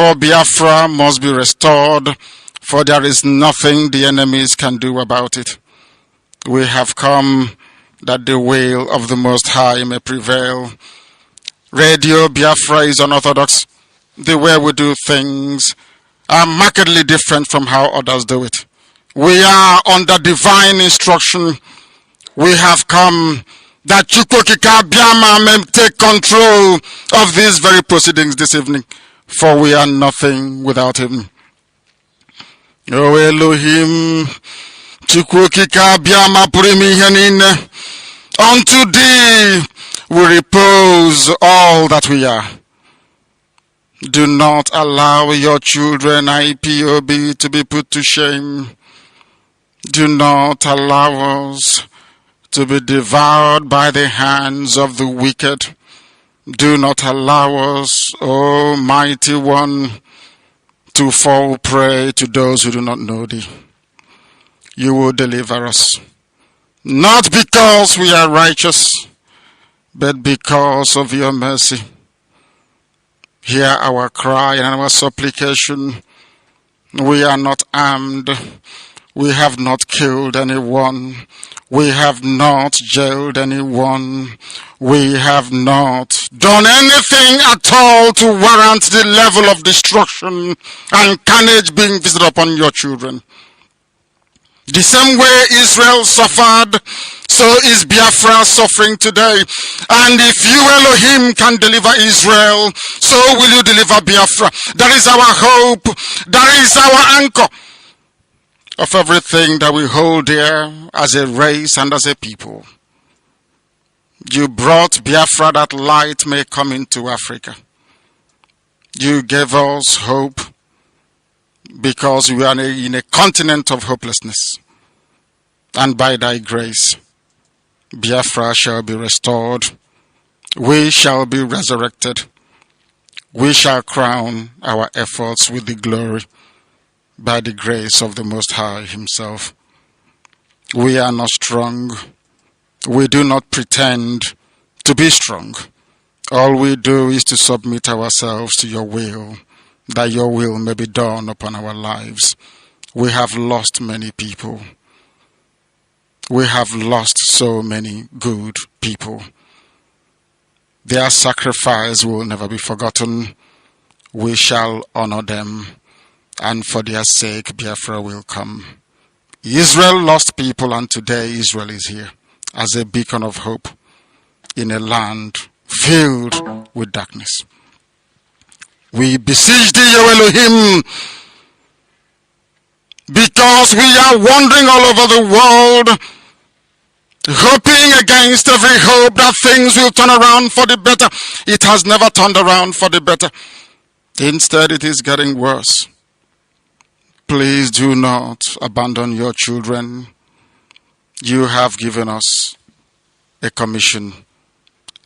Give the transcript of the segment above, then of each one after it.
Therefore, Biafra must be restored, for there is nothing the enemies can do about it. We have come that the will of the Most High may prevail. Radio Biafra is unorthodox. The way we do things are markedly different from how others do it. We are under divine instruction. We have come that GateKeepers may take control of these very proceedings this evening, for we are nothing without him. O Elohim, GateKeepers purimihenine, unto thee we repose all that we are. Do not allow your children, IPOB, to be put to shame. Do not allow us to be devoured by the hands of the wicked. Do not allow us, O mighty one, to fall prey to those who do not know thee. You will deliver us, not because we are righteous, but because of your mercy. Hear our cry and our supplication. We are not armed. We have not killed anyone. We have not jailed anyone. We have not done anything at all to warrant the level of destruction and carnage being visited upon your children. The same way Israel suffered, so is Biafra suffering today. And if you, Elohim, can deliver Israel, so will you deliver Biafra. That is our hope. That is our anchor of everything that we hold dear as a race and as a people. You brought Biafra that light may come into Africa. You gave us hope because we are in a continent of hopelessness. And by thy grace, Biafra shall be restored. We shall be resurrected. We shall crown our efforts with the glory by the grace of the Most High himself. We are not strong. We do not pretend to be strong. All we do is to submit ourselves to your will, that your will may be done upon our lives. We have lost many people. We have lost so many good people. Their sacrifice will never be forgotten. We shall honor them, and for their sake Biafra will come. Israel lost people, and today Israel is here as a beacon of hope in a land filled with darkness. We beseech thee, O Elohim, because we are wandering all over the world, hoping against every hope that things will turn around for the better. It has never turned around for the better. Instead, it is getting worse. Please do not abandon your children. You have given us a commission,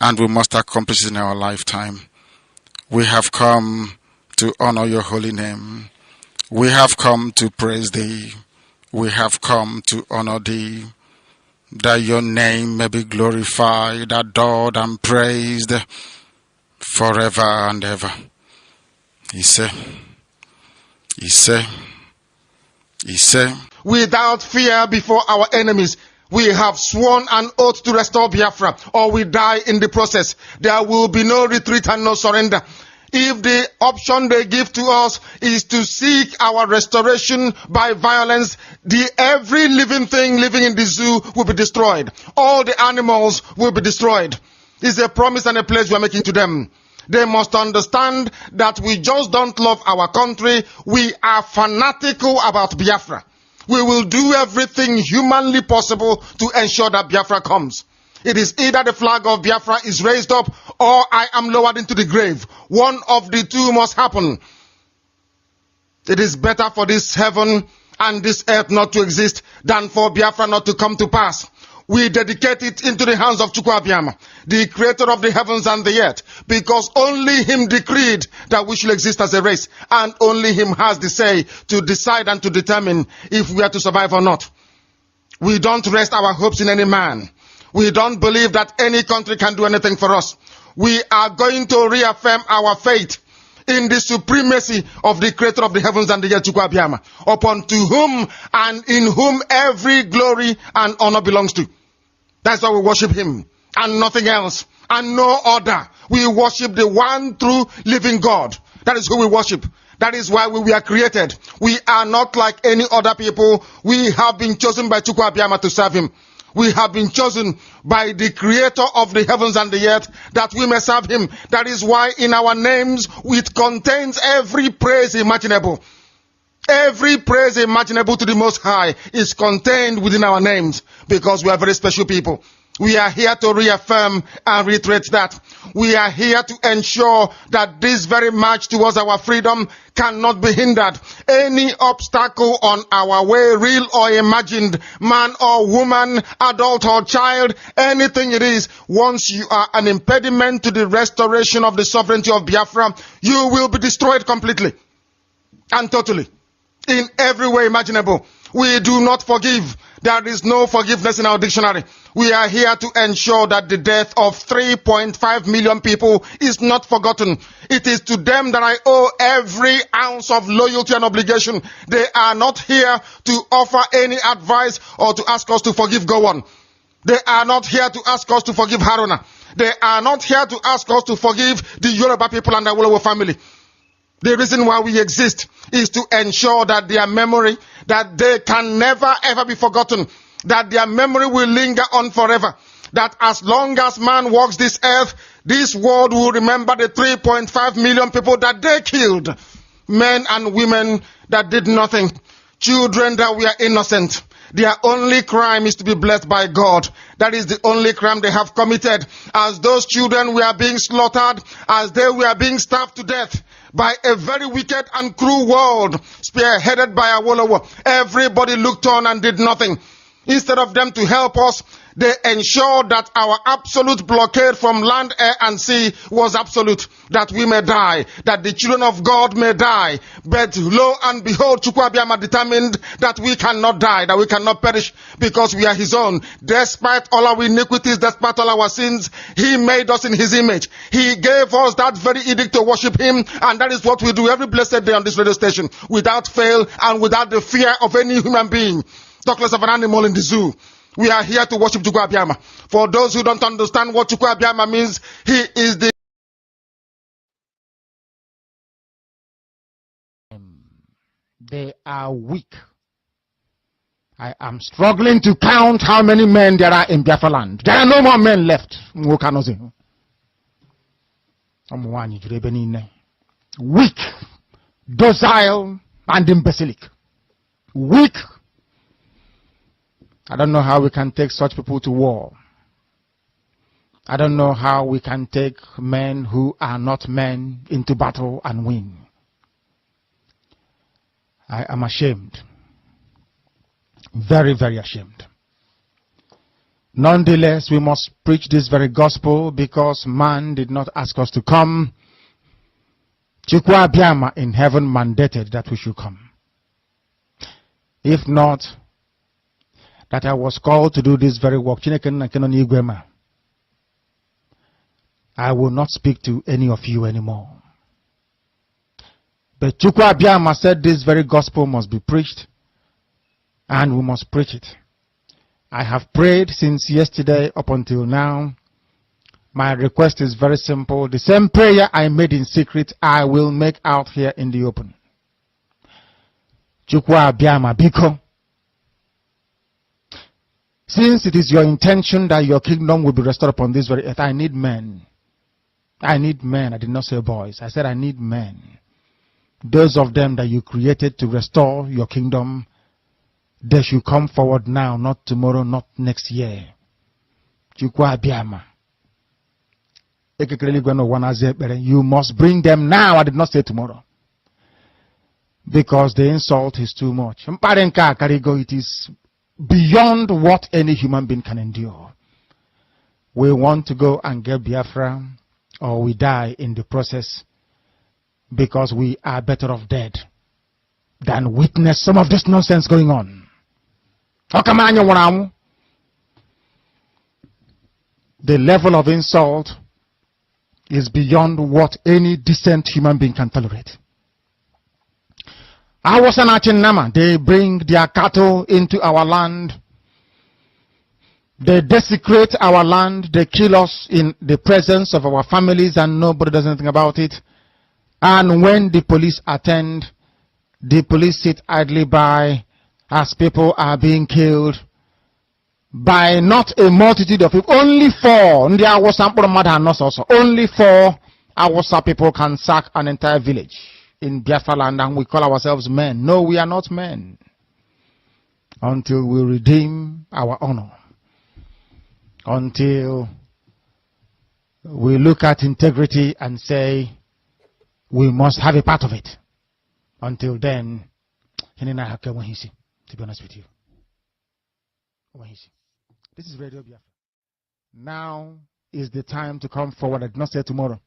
and we must accomplish it in our lifetime. We have come to honor your holy name. We have come to praise thee. We have come to honor thee, that your name may be glorified, adored, and praised forever and ever. He said, without fear before our enemies, we have sworn an oath to restore Biafra, or we die in the process. There will be no retreat and no surrender. If the option they give to us is to seek our restoration by violence, every living thing living in the zoo will be destroyed. All the animals will be destroyed. It's a promise and a pledge we are making to them. They must understand that we just don't love our country. We are fanatical about Biafra. We will do everything humanly possible to ensure that Biafra comes. It is either the flag of Biafra is raised up, or I am lowered into the grave. One of the two must happen. It is better for this heaven and this earth not to exist than for Biafra not to come to pass. We dedicate it into the hands of GateKeepers, the creator of the heavens and the earth, because only him decreed that we should exist as a race, and only him has the say to decide and to determine if we are to survive or not. We don't rest our hopes in any man. We don't believe that any country can do anything for us. We are going to reaffirm our faith in the supremacy of the creator of the heavens and the earth, Chukwu Abiyama, upon to whom and in whom every glory and honor belongs to. That's why we worship him and nothing else and no other. We worship the one true living God. That is who we worship. That is why we were created. We are not like any other people. We have been chosen by Chukwu Abiyama to serve him. We have been chosen by the creator of the heavens and the earth that we may serve him. That is why in our names it contains every praise imaginable. Every praise imaginable to the Most High is contained within our names because we are very special people. We are here to reaffirm and reiterate that. We are here to ensure that this very march towards our freedom cannot be hindered. Any obstacle on our way, real or imagined, man or woman, adult or child, anything it is, once you are an impediment to the restoration of the sovereignty of Biafra, you will be destroyed completely and totally in every way imaginable. We do not forgive. There is no forgiveness in our dictionary. We are here to ensure that the death of 3.5 million people is not forgotten. It is to them that I owe every ounce of loyalty and obligation. They are not here to offer any advice or to ask us to forgive Gowon. They are not here to ask us to forgive Haruna. They are not here to ask us to forgive the Yoruba people and the Awolowo family. The reason why we exist is to ensure that their memory, that they can never ever be forgotten, that their memory will linger on forever, that as long as man walks this earth, this world will remember the 3.5 million people that they killed, men and women that did nothing, children that were innocent. Their only crime is to be blessed by God. That is the only crime they have committed. As those children were being slaughtered, as they were being starved to death by a very wicked and cruel world, spearheaded by Awolowo, everybody looked on and did nothing. Instead of them to help us, they ensured that our absolute blockade from land, air, and sea was absolute, that we may die, that the children of God may die. But lo and behold, Chukwu Abiyama determined that we cannot die, that we cannot perish, because we are his own. Despite all our iniquities, despite all our sins, he made us in his image. He gave us that very edict to worship him, and that is what we do every blessed day on this radio station, without fail and without the fear of any human being, talk less of an animal in the zoo. We are here to worship Chukwu Abiyama. For those who don't understand what Chukwu Abiyama means, he is the... They are weak. I am struggling to count how many men there are in Biafra land. There are no more men left. Weak, docile, and imbecilic. Weak. I don't know how we can take such people to war. I don't know how we can take men who are not men into battle and win. I am ashamed. Very, very ashamed. Nonetheless, we must preach this very gospel because man did not ask us to come. Chukwu Abiyama in heaven mandated that we should come. If not, that I was called to do this very work, I will not speak to any of you anymore. But Chukwu Abiyama said this very gospel must be preached, and we must preach it. I have prayed since yesterday up until now. My request is very simple. The same prayer I made in secret, I will make out here in the open. Chukwu Abiyama biko. Since it is your intention that your kingdom will be restored upon this very earth, I need men. I need men. I did not say boys. I said I need men. Those of them that you created to restore your kingdom, they should come forward now, not tomorrow, not next year. Chukwu Abiyama. You must bring them now. I did not say tomorrow. Because the insult is too much. It is beyond what any human being can endure. We want to go and get Biafra, or we die in the process, because we are better off dead than witness some of this nonsense going on. The level of insult is beyond what any decent human being can tolerate. They bring their cattle into our land. They desecrate our land. They kill us in the presence of our families and nobody does anything about it. And when the police attend, the police sit idly by as people are being killed by not a multitude of people. Only 4. Only 4 Awasa people can sack an entire village in Biafra land, and we call ourselves men. No, we are not men until we redeem our honor, until we look at integrity and say we must have a part of it. Until then, to be honest with you, this is Radio Biafra. Now is the time to come forward. I did not say tomorrow.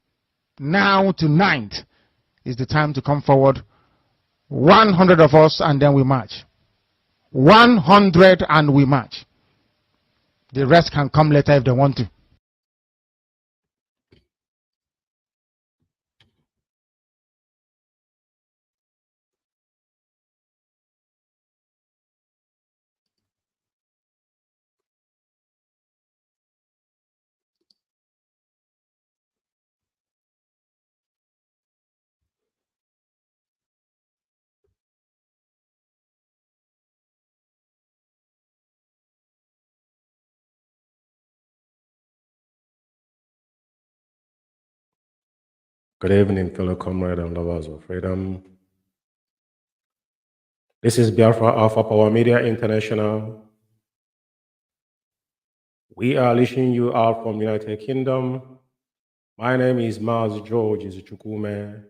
Now, tonight is the time to come forward. 100 of us, and then we march. 100 and we march. The rest can come later if they want to. Good evening, fellow comrades and lovers of freedom. This is Biafra Alpha Power Media International. We are reaching you out from United Kingdom. My name is Mazi Umeh.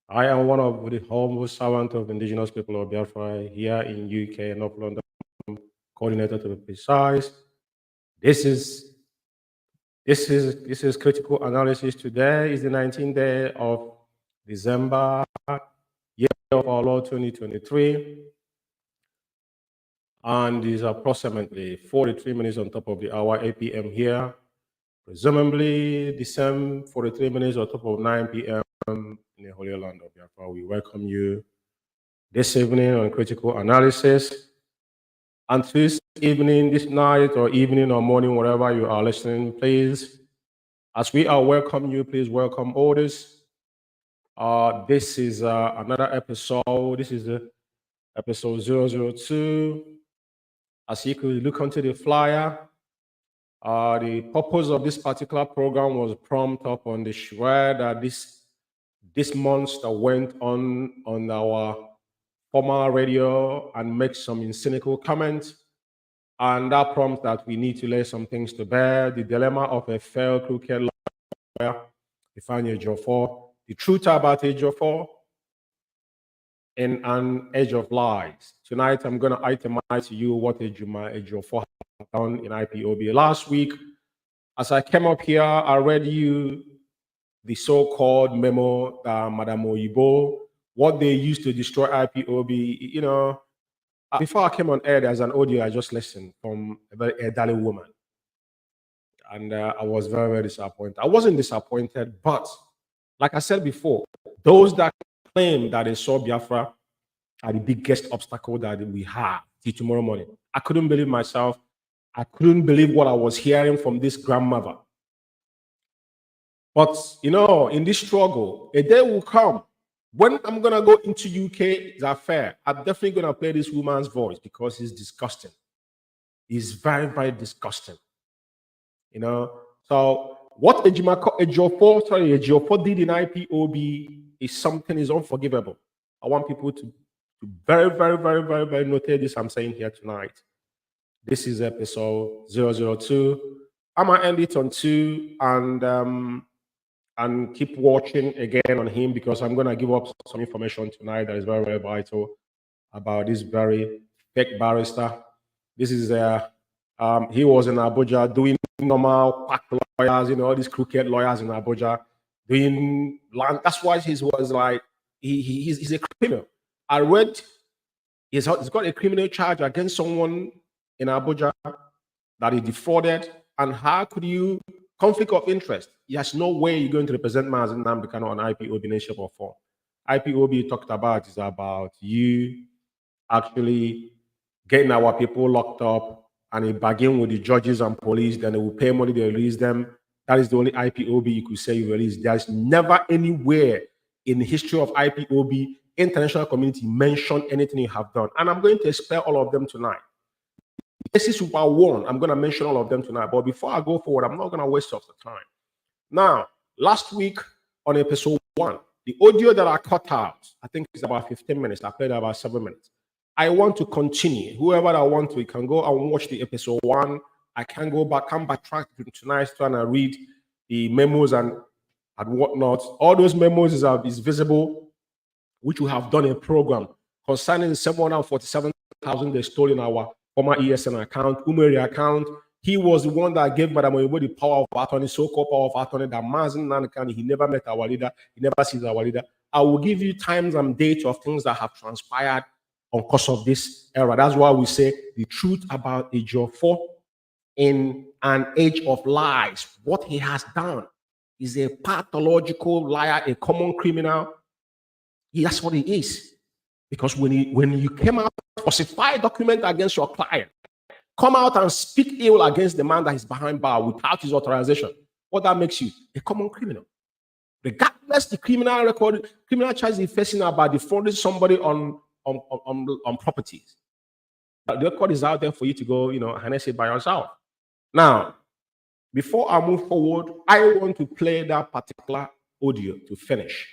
I am one of the humble servants of indigenous people of Biafra here in UK, North London, coordinator to be precise. This is critical analysis. Today is the 19th day of December, year of our Lord 2023, and is approximately 43 minutes on top of the hour, 8 p.m. here, presumably the same 43 minutes on top of 9 p.m. in the Holy Land of Biafra. We welcome you this evening on critical analysis. And this evening, this night, or evening, or morning, wherever you are listening, please, as we are welcome you, please welcome others. This is another episode. This is episode 002. As you could look onto the flyer, the purpose of this particular program was prompted up on the shred that this monster went on our former radio and make some cynical comments, and that prompts that we need to lay some things to bear. The dilemma of a failed crooked lawyer, Ifeanyi Ejiofor, the truth about Ejiofor, in an age of lies. Tonight, I'm going to itemize to you what Ejiofor has done in IPOB. Last week, as I came up here, I read you the so-called memo that Madam Oyibo, what they used to destroy IPOB. You know, before I came on air, there's an audio I just listened from a very elderly woman. And I was very, very disappointed. I wasn't disappointed, but like I said before, those that claim that they saw Biafra are the biggest obstacle that we have till tomorrow morning. I couldn't believe myself. I couldn't believe what I was hearing from this grandmother. But, you know, in this struggle, a day will come when I'm going to go into UK's affair. I'm definitely going to play this woman's voice because it's disgusting. It's very, very disgusting. You know, so what Ejiofor did in IPOB is something is unforgivable. I want people to very, very, very, very, very notate this I'm saying here tonight. This is episode 002. I'm going to end it on 2 and keep watching again on him because I'm going to give up some information tonight that is very, very vital about this very fake barrister. This is he was in Abuja doing normal pack lawyers, you know, all these crooked lawyers in Abuja doing land. That's why he was like, he's a criminal. I read he's got a criminal charge against someone in Abuja that he defrauded. And how could you Conflict of interest. There's no way you're going to represent Mazi Nnamdi Kanu on IPOB in any shape or form. IPOB talked about is about you actually getting our people locked up and a bargain with the judges and police, then they will pay money, they release them. That is the only IPOB you could say you release. There's never anywhere in the history of IPOB, international community, mention anything you have done. And I'm going to expel all of them tonight. Cases were won. I'm going to mention all of them tonight. But before I go forward, I'm not going to waste of the time. Now, last week on episode 1, the audio that I cut out, I think it's about 15 minutes. I played about 7 minutes. I want to continue. Whoever I want to, can go and watch the episode 1. I can go back, come backtrack to tonight, trying to read the memos and whatnot. All those memos is visible, which we have done a program concerning 747,000 they stole in our former ESN account, Umeri account. He was the one that gave Madam Oyebo the power of attorney, so-called power of attorney, that Mazi Nnamdi Kanu, he never met our leader, he never sees our leader. I will give you times and dates of things that have transpired on course of this era. That's why we say the truth about Ejiofor in an age of lies. What he has done is a pathological liar, a common criminal. That's what he is. Because when you came out, falsify a document against your client, come out and speak ill against the man that is behind bar without his authorization, what that makes you? A common criminal. Regardless the criminal record, criminal charges he's facing about defrauding somebody on properties. The record is out there for you to go, harness it by yourself. Now, before I move forward, I want to play that particular audio to finish.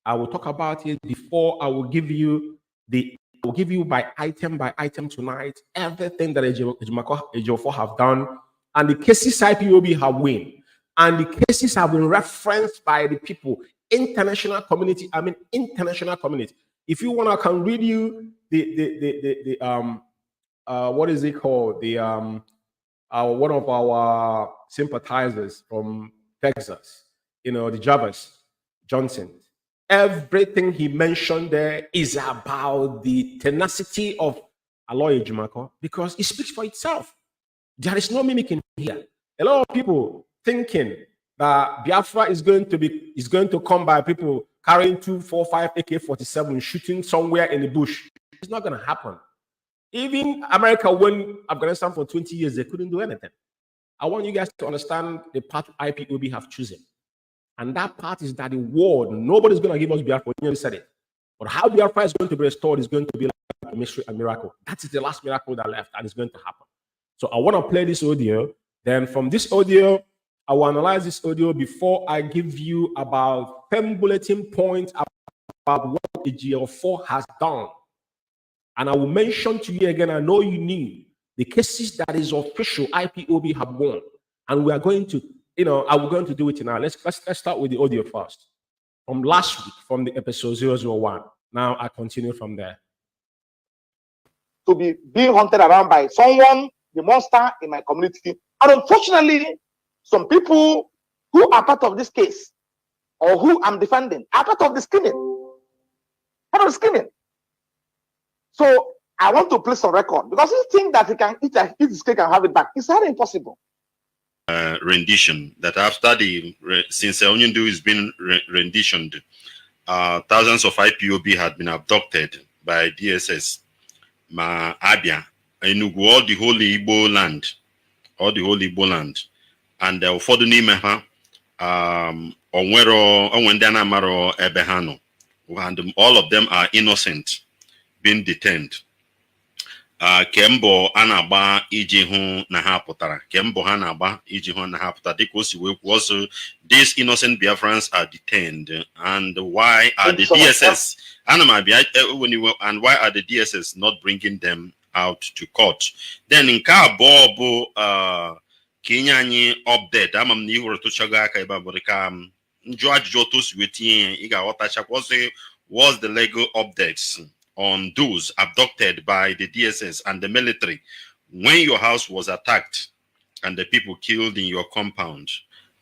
I will talk about it before I will give you by item tonight everything that Ejiofor have done and the cases IPOB have won. And the cases have been referenced by the people, international community. If you want, I can read you the what is it called? One of our sympathizers from Texas, the Jarvis Johnson. Everything he mentioned there is about the tenacity of Aloy Ejimako because it speaks for itself. There is no mimicking here. A lot of people thinking that Biafra is going to come by people carrying 245 AK-47 shooting somewhere in the bush. It's not going to happen. Even America won Afghanistan for 20 years, they couldn't do anything. I want you guys to understand the path IPOB have chosen. And that part is that the world, nobody's going to give us Biafra. You said it. But how Biafra is going to be restored is going to be like a mystery, a miracle. That is the last miracle that left, and it's going to happen. So I want to play this audio. Then from this audio, I will analyze this audio before I give you about 10 bulletin points about what Ejiofor has done. And I will mention to you again, I know you knew the cases that is official IPOB have won. And we are going to, I will going to do it now. Let's start with the audio first. From last week, from the episode 001. Now I continue from there. To be being hunted around by someone, the monster in my community. And unfortunately, some people who are part of this case or who I'm defending are part of the scheming. Part of the scheming. So I want to place on record because you think that he can eat his cake and have it back. It's highly impossible. Rendition that after since Onyundu has been renditioned, thousands of IPOB had been abducted by DSS. Ma Abia, Enugu, all the whole Igbo land, and ụfọdụ n'ime ha onwere ndị maro ebehano, and all of them are innocent, being detained. Kembo anagba iji hụ na ha pụtara. Kembo ha na-agba iji hụ na ha pụtara. Dịka o si wee kwuo, also these innocent Biafrans are detained, and why are the DSS and why are the DSS not bringing them out to court? Then in Bobo Kenyani update, amam ni huru to chaga ka iba borika njua jotos wetin iga wata was the legal updates on those abducted by the DSS and the military when your house was attacked and the people killed in your compound.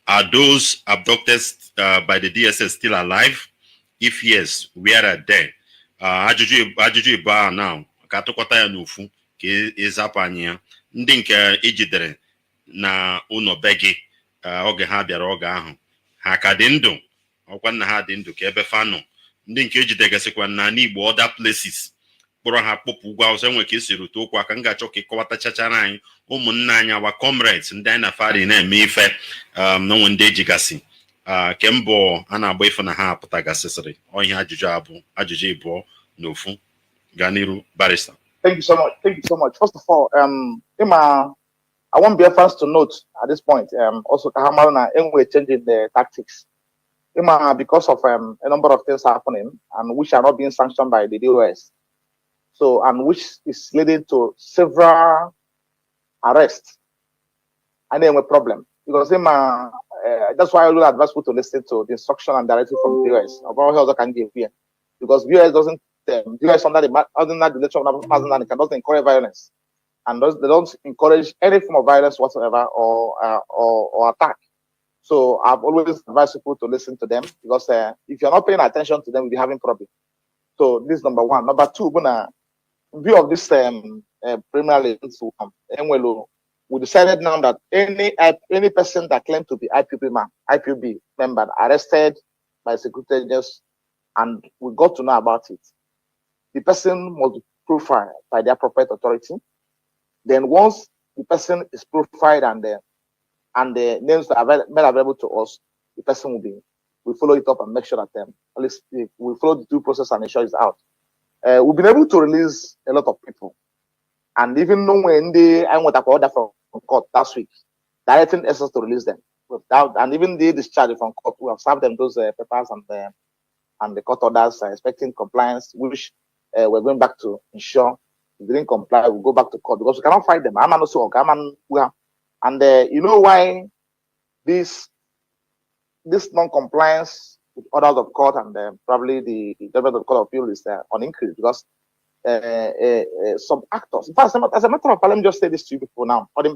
Are those abducted by the DSS still alive? If yes, where are they? Ajụjụ ba now ka atụkọta ya n'ofu ka ịzapụ anya ndị nke ejidere na ụlọ be gị oge ha bịara oge ahụ ha ka dị ndụ ọkwa na ha dị ndụ ka ebe fa nọ ndị nke ejidegasịkwa na n'Igbo other places kpọrọ ha kpọpụ ugwu Awụsa enwe ka esi rute okwu aka m ga-achọ ka ịkọwatachachara anyị ụmụnne anyị awa comrades ndị anyị na fari na-eme ife n'onwe ndị ejigasị ke mbụ a na-agba ife na ha apụtagasịsịrị ọhịa ajụjụ ịbụọ n'ofu gaa n'iru barrister. Thank you so much. Thank you so much. First of all, I want Biafrans to note at this point, also Kahamaruna, we're changing the tactics. Because of a number of things happening and which are not being sanctioned by the US. So, and which is leading to several arrests. And then a problem. Because that's why I would advise people to listen to the instruction and directive from the US about how they can give here. Because the US doesn't, the US under the legislation of it cannot encourage violence. And they don't encourage any form of violence whatsoever or attack. So I've always advised people to listen to them because if you're not paying attention to them, you'll be having problems. So this is number one. Number two, in view of this preliminary we decided now that any person that claims to be IPOB member arrested by security agents and we got to know about it, the person must be profiled by the appropriate authority. Then once the person is profiled and the names are made available to us, the person we follow it up and make sure that at least we follow the due process and ensure it's out. We've been able to release a lot of people. And even when I went up order from court last week, directing us to release them. And even the discharge from court, we have served them those papers and the court orders expecting compliance, which we're going back to ensure if they didn't comply, we'll go back to court because we cannot fight them. And you know why this non-compliance with orders of court and probably the judgment of the Court of Appeal is on increase because some actors, in fact, as a matter of fact, let me just say this to you before now, and they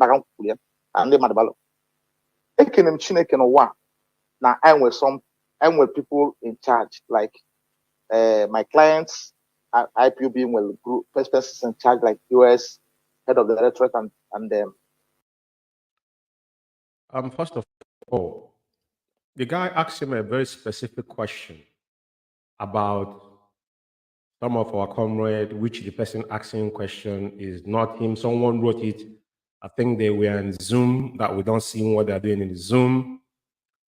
now I'm with people in charge, like my clients, IPOB will group first person in charge, like US head of the directorate and them. First of all, the guy asked him a very specific question about some of our comrades, which the person asking question is not him. Someone wrote it. I think they were in Zoom, that we don't see what they're doing in the Zoom.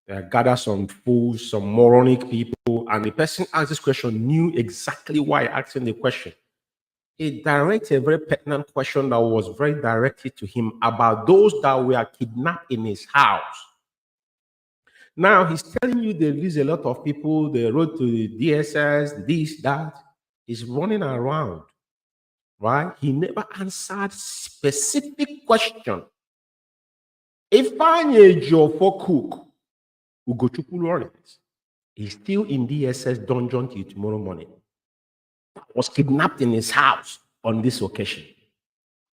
They gathered some fools, some moronic people, and the person asked this question knew exactly why asking the question. He directed a very pertinent question that was very directed to him about those that were kidnapped in his house. Now he's telling you there is a lot of people, they wrote to the DSS, this, that. He's running around, right? He never answered specific question. Ifeanyi Ejiofor cook, IKECHUKWU Lawrence, is still in DSS dungeon till tomorrow morning. Was kidnapped in his house on this occasion.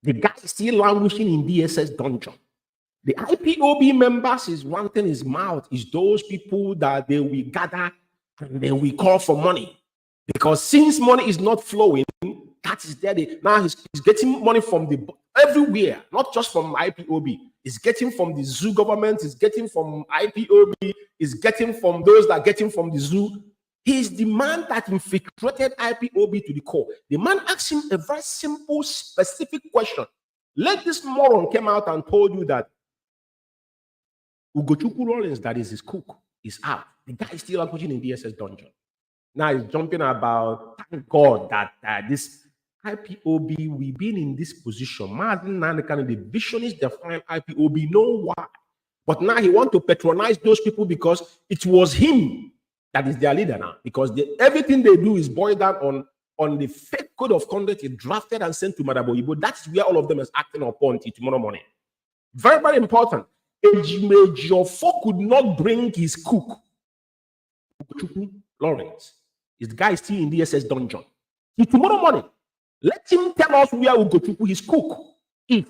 The guy is still languishing in DSS dungeon. The IPOB members is wanting his mouth is those people that they will gather and then we call for money. Because since money is not flowing, that is there. Now he's getting money from everywhere, not just from IPOB. He's getting from the zoo government, he's getting from IPOB, he's getting from those that are getting from the zoo. He's the man that infiltrated IPOB to the core. The man asked him a very simple, specific question. Let this moron came out and told you that IKECHUKWU Lawrence, that is his cook, is out. The guy is still languishing in DSS dungeon. Now he's jumping about, thank God that this IPOB, we've been in this position. Mazi Umeh, the visionists define IPOB, know why. But now he wants to patronize those people because it was him that is their leader now. Because everything they do is boiled down on the fake code of conduct he drafted and sent to Madaboyibo. That's where all of them is acting upon till tomorrow morning. Very, very important. Ejiofor could not bring his cook, IKECHUKWU Lawrence. This guy is still in the DSS dungeon. Till tomorrow morning, let him tell us where IKECHUKWU, his cook, is.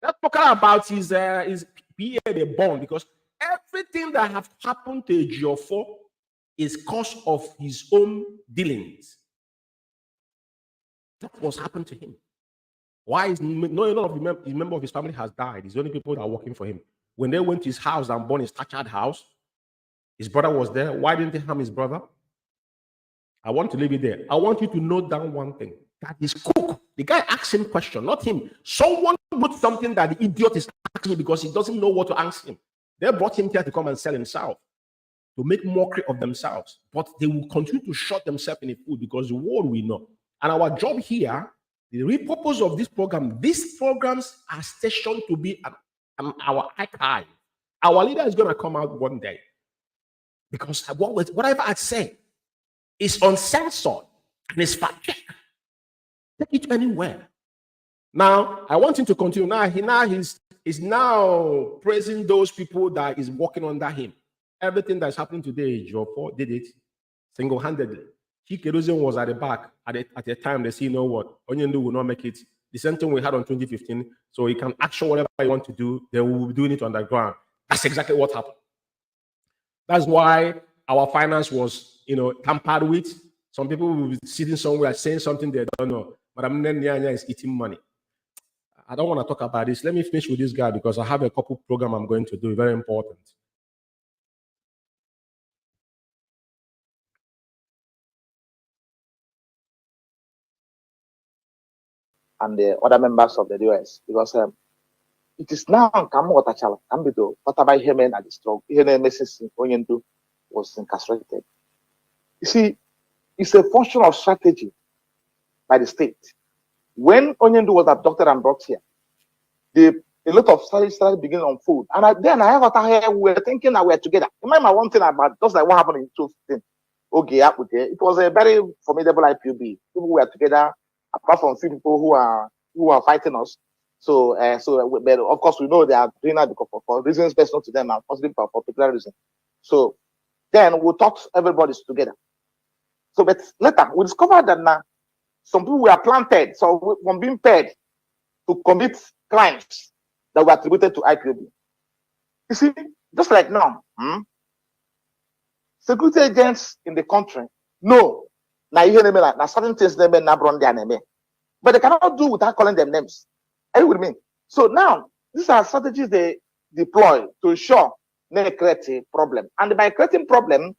Let's talk about his PA, the bond, because everything that have happened to Ejiofor is cause of his own dealings. That's what's happened to him. Why is none of the member of his family has died? It's the only people that are working for him. When they went to his house and burned his thatched house, his brother was there. Why didn't they harm his brother? I want to leave it there. I want you to note down one thing. That his cook, the guy asked him question, not him. Someone wrote something that the idiot is asking because he doesn't know what to ask him. They brought him here to come and sell himself, to make mockery of themselves. But they will continue to shut themselves in the food because the world will know. And our job here, the real purpose of this program, these programs are stationed to be our archive. Our leader is going to come out one day. Because whatever I say is uncensored and is fact-checked. Take it anywhere. Now, I want him to continue. He's now praising those people that is working under him. Everything that's happening today, Ejiofor did it single-handedly. Chikerozen was at the back at the time. They say, you know what, Onyendu will not make it. The same thing we had on 2015. So he can action whatever he want to do. They will be doing it underground. That's exactly what happened. That's why our finance was, tampered with. Some people will be sitting somewhere saying something they don't know. Madam Nyanya is eating money. I don't want to talk about this. Let me finish with this guy because I have a couple program I'm going to do. Very important. And the other members of the US, because it is now whatever he meant at the stroke, he was incarcerated. You see, it's a function of strategy by the state. When Onyendu was abducted and brought here, a lot of studies started beginning on food. And then I have a here, we were thinking that we were together. Remember one thing about just like what happened in 2015. Okay, it was a very formidable IPOB. People were together, apart from few people who are fighting us. So but of course we know they are doing that for reasons personal to them and possibly for particular reasons. So then we thought everybody's together. So but later we discovered that now some people were planted, so from being paid to commit crimes that were attributed to IPOB. You see, just like now, security agents in the country know now certain things they may not run their name, but they cannot do without calling them names. Are you with me? So now these are strategies they deploy to ensure they create a problem, and by creating problem,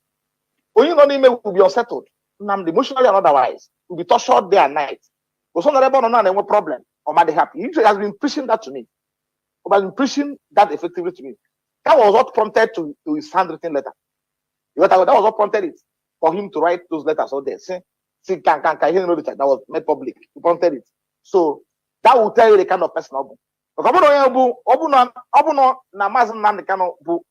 Onyendu will be unsettled, Nnamdi, emotionally and otherwise, will be tortured day and night. Because some other no problem or might happy. He has been preaching that to me. He has been preaching that effectively to me. That was what prompted to his handwritten letter. That was what prompted it for him to write those letters out there. See, can that was made public. He prompted it. So that will tell you the kind of person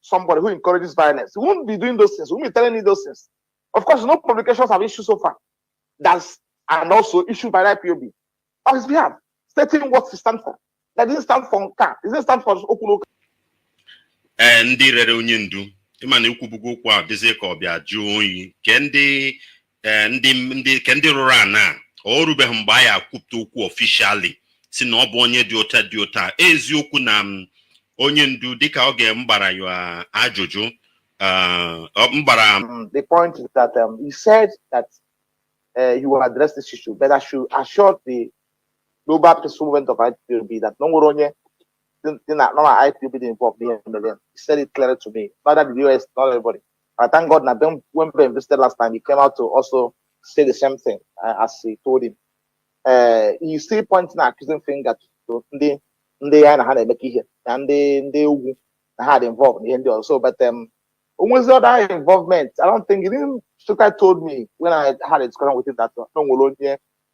somebody who encourages violence. He won't be doing those things. He won't be telling you those things. Of course, no publications have issued so far. And also issued by the IPOB on his behalf, stating what he stands for. That didn't stand for car. It didn't stand for Okuno. And the Onyendu, Imani Ukubugo kwa Dizeko Bia Joy, Kendi Rana, or Rubehambaya Kuptuku officially, Sinobonye Diota, Eziokunam, Onyendu, Dikaoge Mbara, you are Ajojo, Mbara. The point is that he said that he will address this issue, but I should assure the global peaceful movement of IPOB that no more IPOB involved in million. He said it clearly to me. Not that the US, not everybody. I thank God that when we visited last time, he came out to also say the same thing as he told him. He still pointing an accusing finger to the had a here and they had involved in the also, but almost other involvement. I don't think he didn't. Shukai told me when I had a discussion with him that no one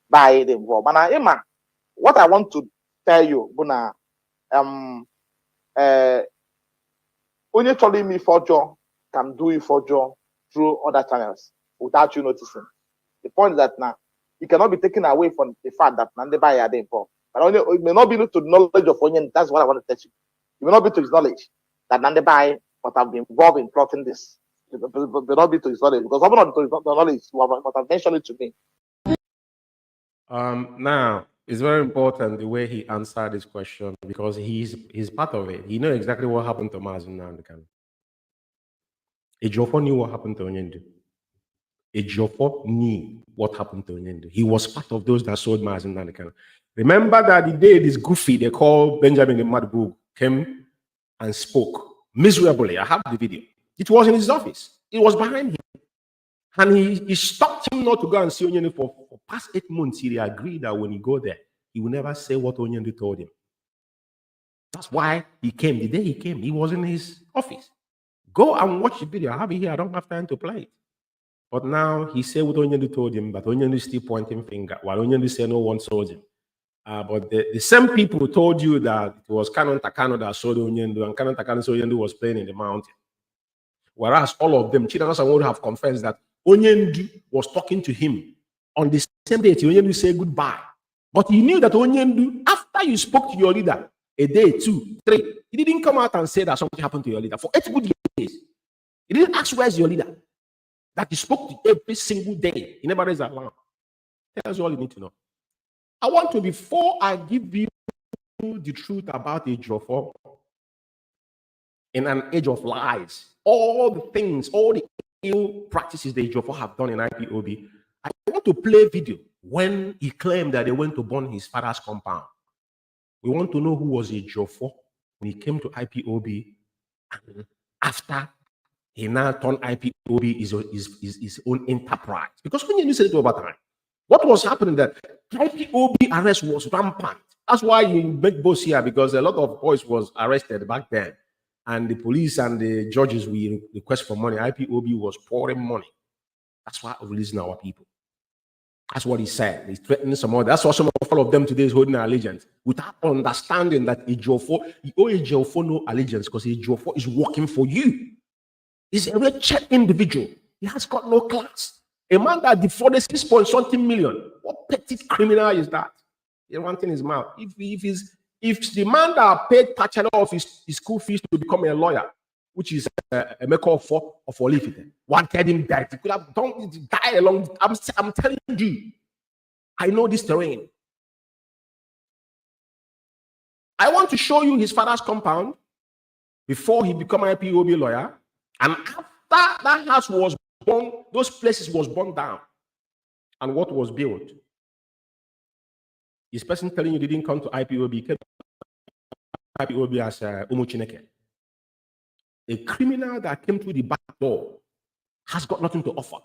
by the involved. And Emma, what I want to tell you, Buna, when you told me for Joe can do it for Joe through other channels without you noticing. The point is that now you cannot be taken away from the fact that Nandeba are involved. But only it may not be to the knowledge of Onyen. That's what I want to tell you. It may not be to his knowledge that Nandeba but have been involved in plotting this. It may not be to his knowledge because I'm not to his knowledge, but have mentioned it to me. Now it's very important the way he answered this question because he's part of it. He knows exactly what happened to Mazi Umeh. Ejiofor knew what happened to Onyendu. Ejiofor knew what happened to Onyendu. He was part of those that sold Mazi Umeh. Remember that the day this goofy they call Benjamin the Mad Boog came and spoke miserably. I have the video. It was in his office. It was behind him. And he stopped him not to go and see Onyendu for past 8 months. He agreed that when he go there, he will never say what Onyendu told him. That's why he came. The day he came, he was in his office. Go and watch the video. I have it here. I don't have time to play it. But now he said what Onyendu told him, but Onyendu is still pointing finger, while Onyendu said no one sold him. But the same people told you that it was Kanu that sold Onyendu, and Kanu Onyendu was playing in the mountain. Whereas all of them, Chidanos would have confessed that Onyendu was talking to him on the same day. Onyendu said goodbye. But he knew that Onyendu, after you spoke to your leader, a day, 2, 3, he didn't come out and say that something happened to your leader. For 8 good years, he didn't ask where's your leader. That he spoke to every single day. He never raised that lamp. That's all you need to know. I want to, before I give you the truth about Ejiofor, in an age of lies, all the things, all the ill practices that Ejiofor have done in IPOB, I want to play a video when he claimed that they went to burn his father's compound. We want to know who was Ejiofor when he came to IPOB, and after he now turned IPOB his own enterprise. Because when you said it over time, what was happening that IPOB arrest was rampant. That's why you make both here, because a lot of boys was arrested back then. And the police and the judges will request for money. IPOB was pouring money. That's why releasing our people. That's what he said. He's threatening some more. That's why some of all of them today is holding allegiance without understanding that Ejiofor, you owe Ejiofor no allegiance because Ejiofor is working for you. He's a wretched individual. He has got no class. A man that defrauded 6-something million. What petty criminal is that? He's wanting his mouth. If the man that paid partially of his school fees to become a lawyer, which is a maker of Olifite, wanted him dead, he could have died along. I'm telling you, I know this terrain. I want to show you his father's compound before he became an IPOB lawyer. And after that house was burned, those places was burned down. And what was built? This person telling you didn't come to IPOB, he came to IPOB as Umuchineke. A criminal that came through the back door has got nothing to offer.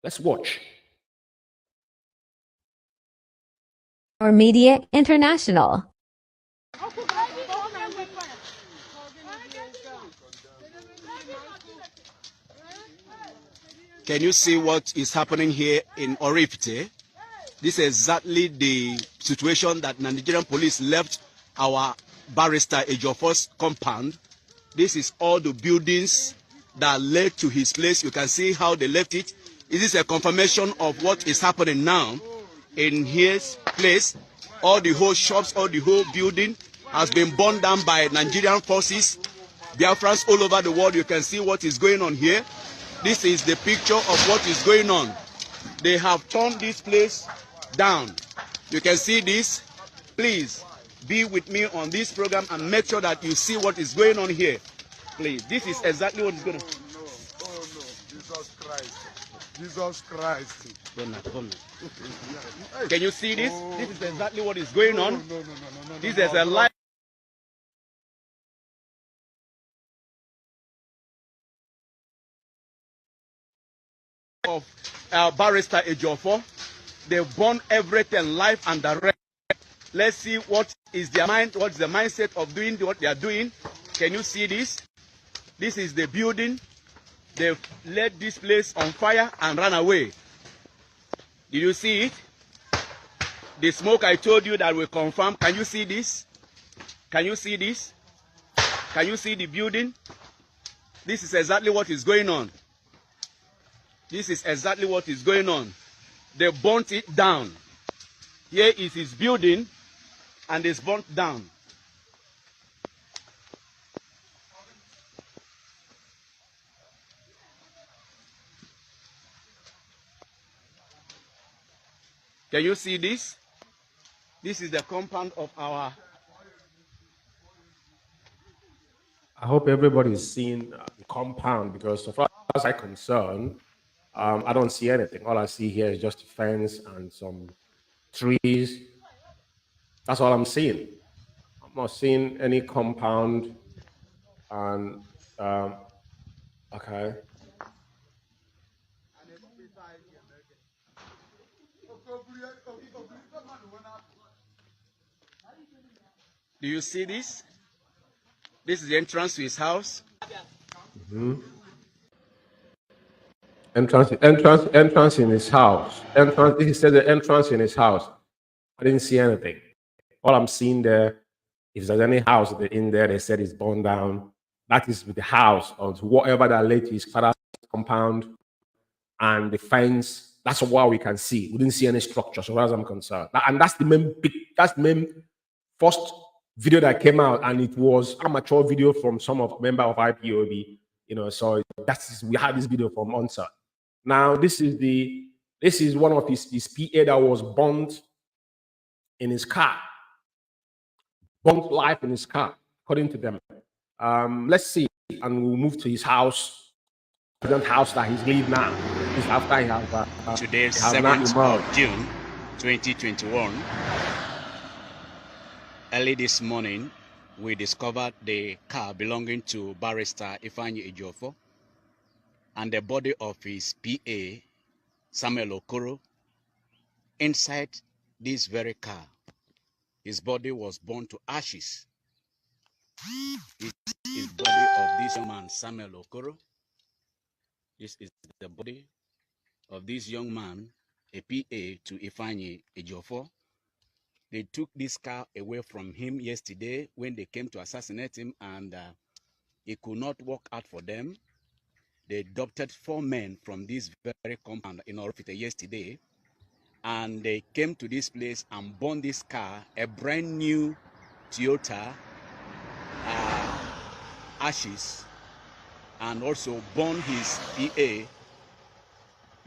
Let's watch. Our Media International. Can you see what is happening here in Orifite? This is exactly the situation that Nigerian police left our barrister Ejiofor's compound. This is all the buildings that led to his place. You can see how they left it. This is a confirmation of what is happening now in his place. All the whole shops, all the whole building has been burned down by Nigerian forces. Biafrans all over the world, you can see what is going on here. This is the picture of what is going on. They have turned this place down. You can see this. Please be with me on this program and make sure that you see what is going on here. Please, this is exactly what is going on. Oh no, Jesus Christ. Jesus Christ. Can you see this? This is exactly what is going on. No. This is a live. Of barrister Ejiofor. They burn everything, life and direct. Let's see what is their mind, what's the mindset of doing what they are doing. Can you see this? This is the building. They let this place on fire and ran away. Did you see it? The smoke I told you that will confirm. Can you see this? Can you see this? Can you see the building? This is exactly what is going on. This is exactly what is going on. They burnt it down. Here is his building, and it's burnt down. Can you see this? This is the compound of our... I hope everybody is seeing the compound, because so far as I'm concerned, I don't see anything. All I see here is just a fence and some trees. That's all I'm seeing. not seeing any compound. And okay. Do you see this? This is the entrance to his house. Mm-hmm. Entrance in his house. Entrance. He said the entrance in his house. I didn't see anything. All I'm seeing there, if there's any house in there, they said it's burned down. That is the house of whatever that led to his father's compound, and the fence. That's what we can see. We didn't see any structure, so far as I'm concerned. And that's the main first video that came out, and it was amateur video from some member of IPOB. So we had this video from Onsa. Now this is one of his PA that was burnt in his car, burnt life in his car, according to them. Let's see, and we'll move to his house, the house that he's living now. This after he has today, 7th of June, 2021. Early this morning, we discovered the car belonging to Barrister Ifeanyi Ejiofor and the body of his PA, Samuel Okoro, inside this very car. His body was burned to ashes. This is the body of this young man, Samuel Okoro. This is the body of this young man, a PA to Ifeanyi Ejiofor. They took this car away from him yesterday when they came to assassinate him, and it could not work out for them. They adopted 4 men from this very compound in Orifite yesterday, and they came to this place and burned this car, a brand new Toyota, ashes, and also burned his PA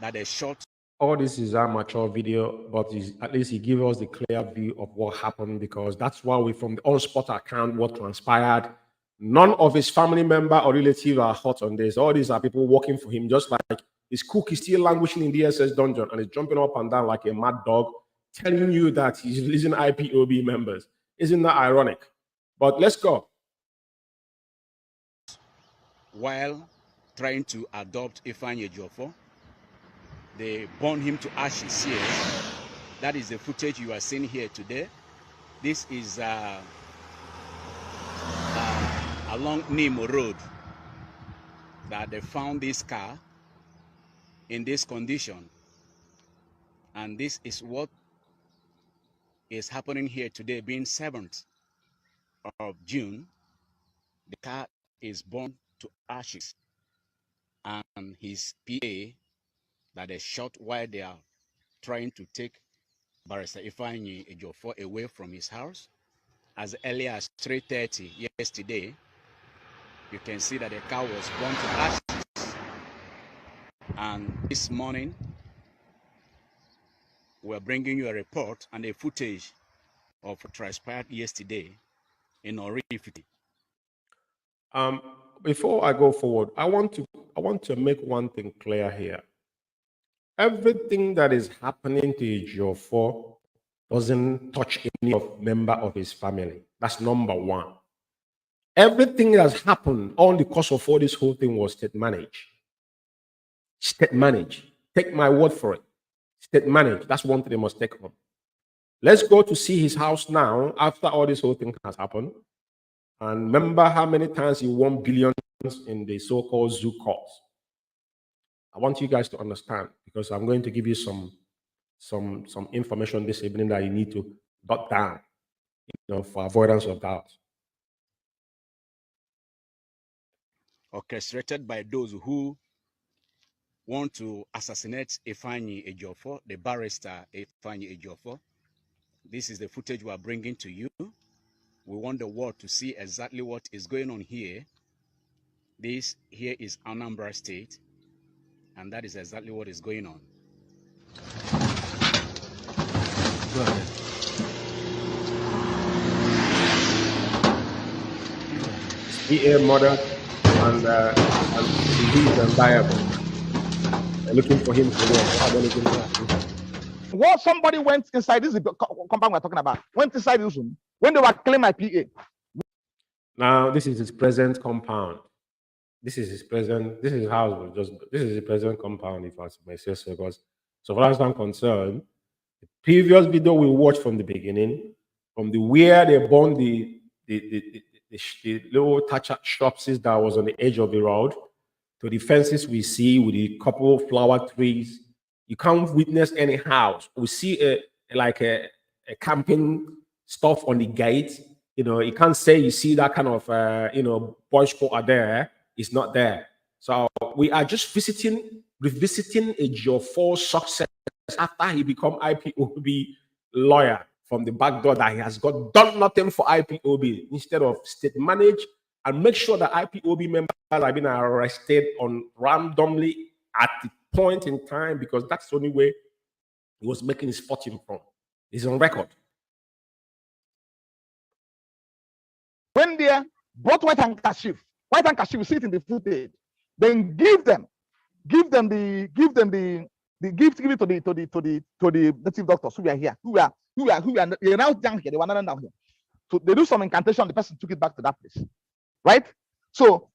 that they shot. All this is amateur video, but at least he gives us the clear view of what happened, because that's why we, from the on-spot account, what transpired. None of his family member or relative are hot on this. All these are people working for him, just like his cook is still languishing in the SS dungeon and is jumping up and down like a mad dog, telling you that he's releasing IPOB members. Isn't that ironic? But let's go. While trying to adopt Ifeanyi Ejiofor, they burned him to ashes here. That is the footage you are seeing here today. This is along Nimo Road that they found this car in this condition. And this is what is happening here today, being 7th of June. The car is burned to ashes, and his PA that they shot while they are trying to take Barrister Ifeanyi Ejiofor away from his house. As early as 3:30 yesterday, you can see that the car was burned to ashes. And this morning, we're bringing you a report and a footage of what transpired yesterday in Orifite. Before I go forward, I want to make one thing clear here. Everything that is happening to Ejiofor doesn't touch any member of his family. That's number one. Everything that has happened on the course of all this whole thing was state managed. State managed. Take my word for it. State managed. That's one thing they must take on. Let's go to see his house now after all this whole thing has happened. And remember how many times he won billions in the so-called zoo calls. I want you guys to understand, because I'm going to give you some information this evening that you need to jot down, for avoidance of doubt. Orchestrated by those who want to assassinate Ifeanyi Ejiofor, the barrister Ifeanyi Ejiofor. This is the footage we are bringing to you. We want the world to see exactly what is going on here. This here is Anambra State, and that is exactly what is going on. Go ahead. EA mother and disease and viable. They're looking for him to work. What somebody went inside, this is the compound we're talking about, went inside this room, when they were killing my PA. Now, this is his present compound. This is his present, this is his house. This is his present compound, if I may say so. Because, so far as I'm concerned, the previous video we watched from the beginning, from the where they burned the little touch shops that was on the edge of the road, to the fences we see with the couple of flower trees. You can't witness any house. We see a camping stuff on the gate. You know, you can't say you see that kind of boys who are there. It's not there. So we are just revisiting Ejiofor's success after he become IPOB lawyer from the back door, that he has done nothing for IPOB instead of state manage and make sure that IPOB members are being arrested on randomly at the point in time, because that's the only way he was making his fortune from. It's on record. When they bought white handkerchief, you see it in the footage. Then give them the gift, give it to the native doctors who are here, who are now down here. They were not down here. So they do some incantation. The person took it back to that place, right? So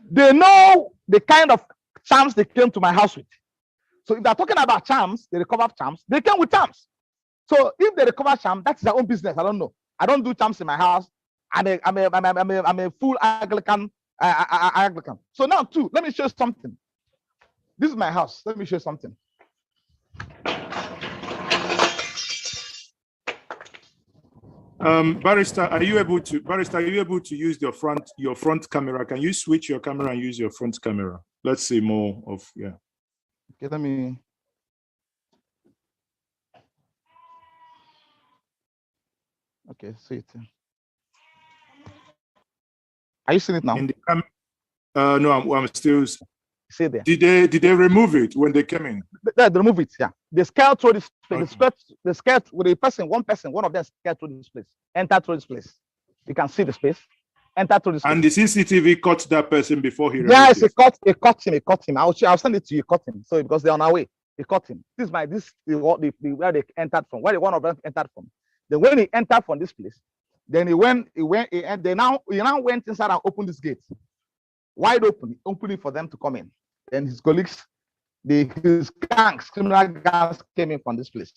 they know the kind of charms they came to my house with. So if they're talking about charms, they recover charms. They came with charms. So if they recover charms, that's their own business. I don't know. I don't do charms in my house. I'm a full Anglican. Anglican. So now too, let me show you something. This is my house. Let me show you something. Barrister, are you able to use your front camera? Can you switch your camera and use your front camera? Let's see more of, yeah. Okay, let me. Okay, see it. Are you seeing it now? In the no, I'm still. See there. Did they remove it when they came in? They remove it. Yeah. They scared through this place. Okay. They scared with a person. One of them scared through this place. Enter through this place. You can see the space. Enter through this. And the CCTV caught that person before he. Yes, it caught him. I'll send it to you. Caught him. So because they're on our way, they caught him. This is where they entered from. Where one of them entered from. Then when he entered from this place, then he now went inside and opened this gate, wide open, opening for them to come in. Then his colleagues, his gangs, criminal gangs came in from this place.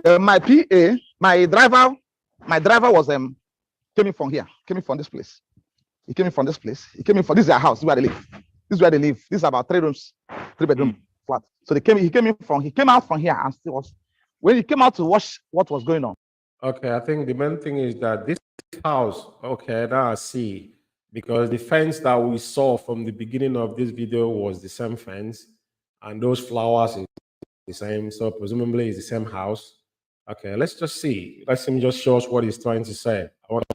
My PA, my driver was came in from here, came in from this place. He came in from this place. He came in from this is their house. This is where they live. This is where they live. This is about 3-bedroom flat. So he came out from here and still was. When he came out to watch what was going on. Okay, I think the main thing is that this house, okay, now I see, because the fence that we saw from the beginning of this video was the same fence, and those flowers is the same, so presumably it's the same house. Okay, let's just see. Let him just show us what he's trying to say. I want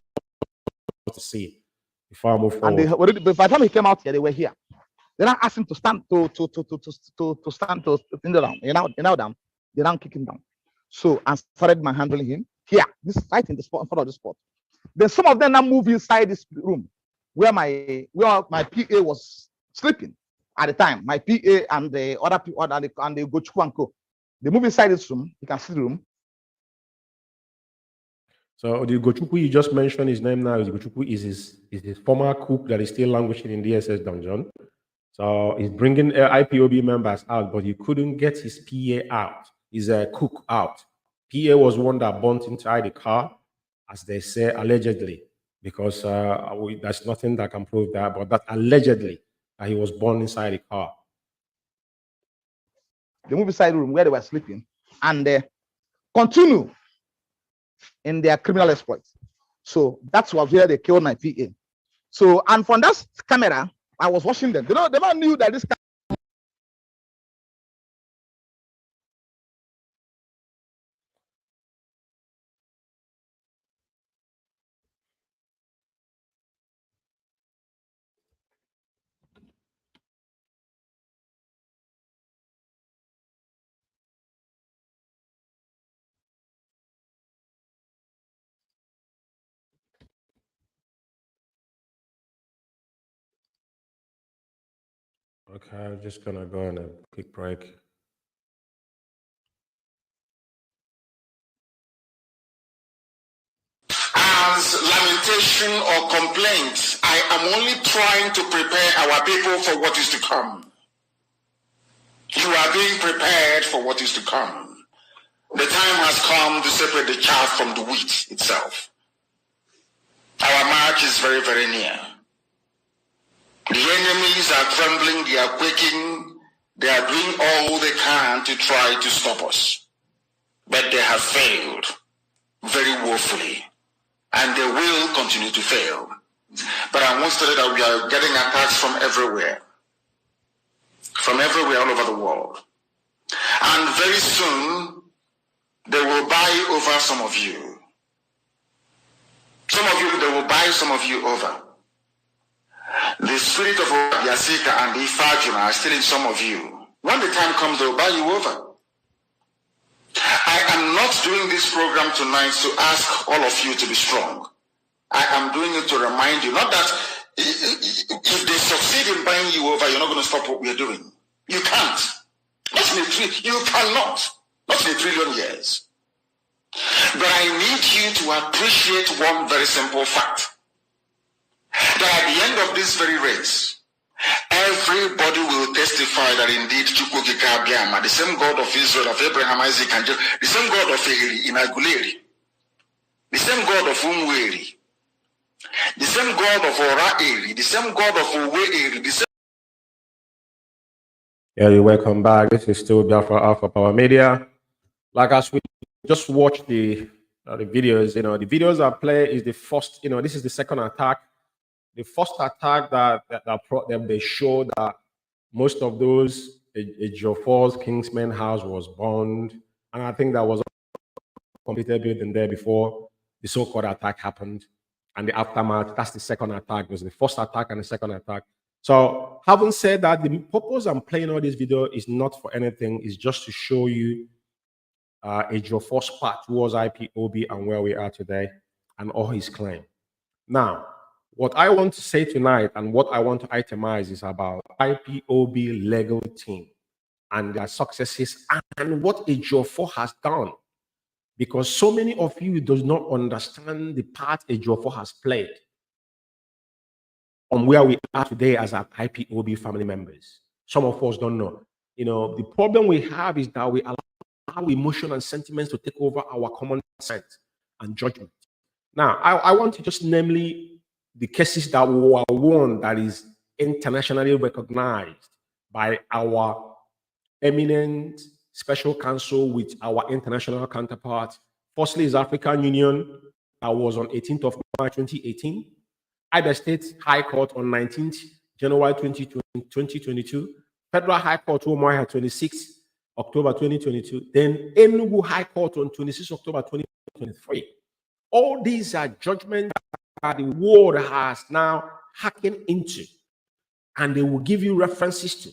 to see before I move forward. And by the time he came out here, they were here. They now asked him to stand to kneel down. You know down. They now kick him down. So I started manhandling him here. This is right in the spot, in front of the spot. Then some of them now move inside this room where my PA was sleeping at the time. My PA and the other people and the GateKeepers, they move inside this room. You can see the room. So the GateKeepers you just mentioned, his name now is GateKeepers, is his former cook that is still languishing in DSS dungeon. So he's bringing IPOB members out, but he couldn't get his PA out. His cook out. PA was one that bumped inside the car, as they say, allegedly, because there's nothing that can prove that, but that allegedly that he was born inside the car. They move inside the room where they were sleeping, and they continue in their criminal exploits. So that's where they killed my PA. So, and from that camera, I was watching them. They never knew that this. Okay, I'm just gonna go on a quick break. as lamentation or complaint. I am only trying to prepare our people for what is to come. You are being prepared for what is to come. The time has come to separate the chaff from the wheat itself. Our march is very, very near. The enemies are trembling, they are quaking, they are doing all they can to try to stop us. But they have failed very woefully, and they will continue to fail. But I want to tell you that we are getting attacks from everywhere all over the world. And very soon, they will buy over some of you. Some of you, they will buy some of you over. The spirit of Yasika and the Ifeanyi are still in some of you. When the time comes, they will buy you over. I am not doing this program tonight to ask all of you to be strong. I am doing it to remind you, not that if they succeed in buying you over, you're not going to stop what we are doing. You can't. You cannot. Not in a trillion years. But I need you to appreciate one very simple fact. That at the end of this very race, everybody will testify that indeed GateKeepers, the same God of Israel, of Abraham, Isaac, and Jacob, the same God of Inaguleri, the same God of Umweri, the same God of Oraeri, the same God of Uweri, the same. Yeah, you're welcome back. This is still Biafra Alpha Power Media. Like as we just watched the videos, the videos I play is the first, this is the second attack. The first attack that brought them, they showed that most of those Ejiofor's Kingsman house was burned. And I think that was a completed building there before the so-called attack happened. And the aftermath, that's the second attack. It was the first attack and the second attack. So having said that, the purpose I'm playing all this video is not for anything. It's just to show you Ejiofor's path towards IPOB and where we are today and all his claim. Now, what I want to say tonight and what I want to itemize is about IPOB legal team and their successes and what Ejiofor has done. Because so many of you do not understand the part Ejiofor has played on where we are today as our IPOB family members. Some of us don't know. The problem we have is that we allow emotion and sentiments to take over our common sense and judgment. Now, I want to just namely the cases that were won that is internationally recognized by our eminent special counsel with our international counterparts. Firstly is African Union, that was on 18th of March 2018. Ida State High Court on 19th January 2022. Federal High Court, Umuahia, 26th October 2022. Then Enugu High Court on 26th October 2023. All these are judgments that the world has now hacked into, and they will give you references to,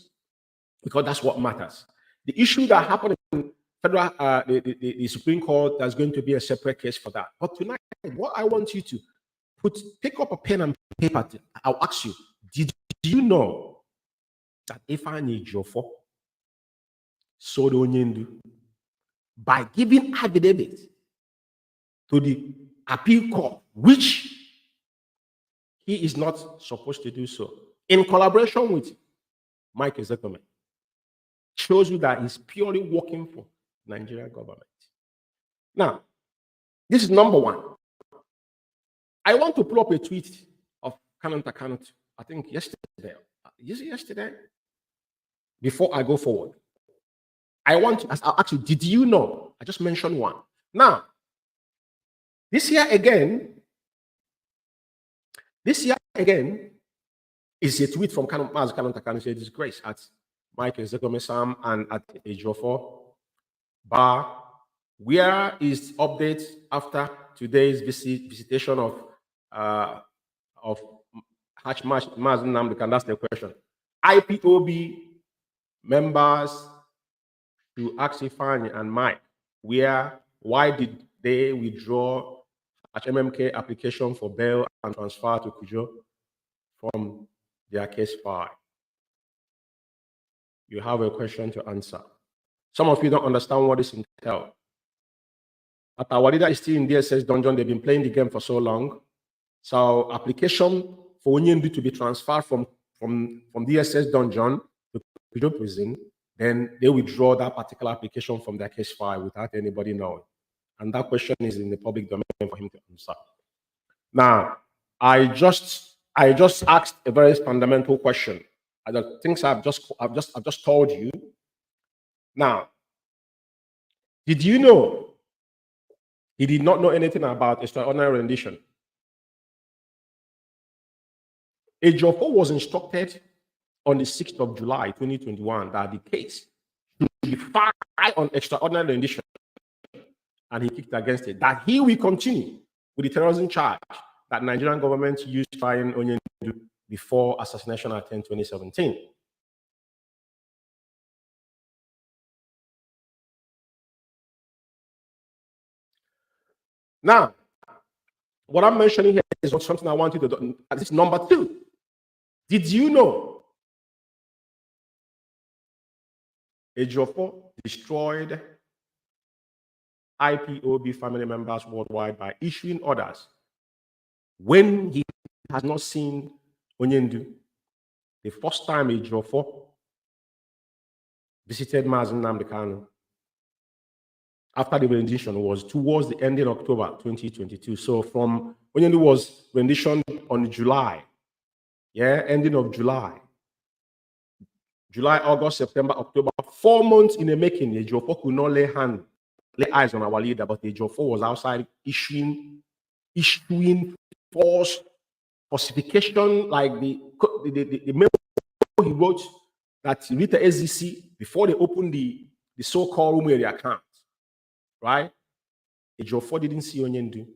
because that's what matters. The issue that happened in federal, the Supreme Court, there's going to be a separate case for that. But tonight, what I want you to pick up a pen and paper. I'll ask you, did you know that Ifeanyi Ejiofor sold Onyendu by giving affidavit to the appeal court, which he is not supposed to do so, in collaboration with Mike Ezekweme, shows you that he's purely working for the Nigerian government. Now, this is number one. I want to pull up a tweet of Kanu, I think yesterday. Is it yesterday? Before I go forward, I'll ask you, did you know? I just mentioned one. Now, this year again is a tweet from Mazi Umeh, says disgrace at Mike Ezekweme Sam and at Ejiofor. Where is update after today's visitation of Mazi Nnamdi? That's the question. IPOB members to ask Ifeanyi and Mike, why did they withdraw HMMK application for bail and transfer to Kujo from their case file? You have a question to answer. Some of you don't understand what this entails. But our leader is still in DSS dungeon. They've been playing the game for so long. So application for Onyendu to be transferred from DSS dungeon to Pido prison, then they withdraw that particular application from their case file without anybody knowing. And that question is in the public domain for him to answer. Now, I just asked a very fundamental question. The things I've just told you. Now, did you know he did not know anything about extraordinary rendition? Ejiofor was instructed on the 6th of July, 2021, that the case should be filed on extraordinary rendition, and he kicked against it, that he will continue with the terrorism charge that Nigerian government used trying Onyendu before assassination attempt 2017. Now, what I'm mentioning here is not something I want you to do. This is number 2. Did you know Ejiofor destroyed IPOB family members worldwide by issuing orders when he has not seen Onyendu? The first time Ejiofor visited Mazi Nnamdi Kanu after the rendition was towards the ending of October 2022. So from Onyendu was rendition on July, ending of July, August, September, October, 4 months in the making. Ejiofor could not lay eyes on our leader, but Ejiofor was outside issuing falsification, like the mail he wrote that Rita SEC before they opened the so-called Umeh account, right? Ejiofor didn't see Onyendu,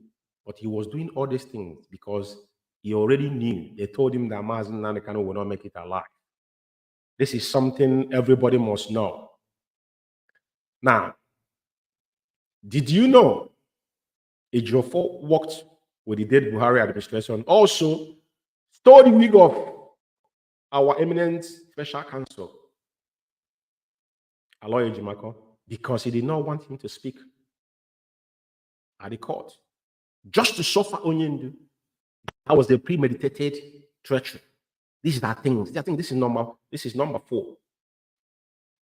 but he was doing all these things because he already knew. They told him that Mazi Nnamdi Kanu will not make it alive. This is something everybody must know. Now, did you know Ejiofor worked with the dead Buhari administration, also stole the wig of our eminent special counsel, Aloy Ejimako, because he did not want him to speak at the court, just to suffer Onyendu? That was the premeditated treachery. These are things. I think this is number 4.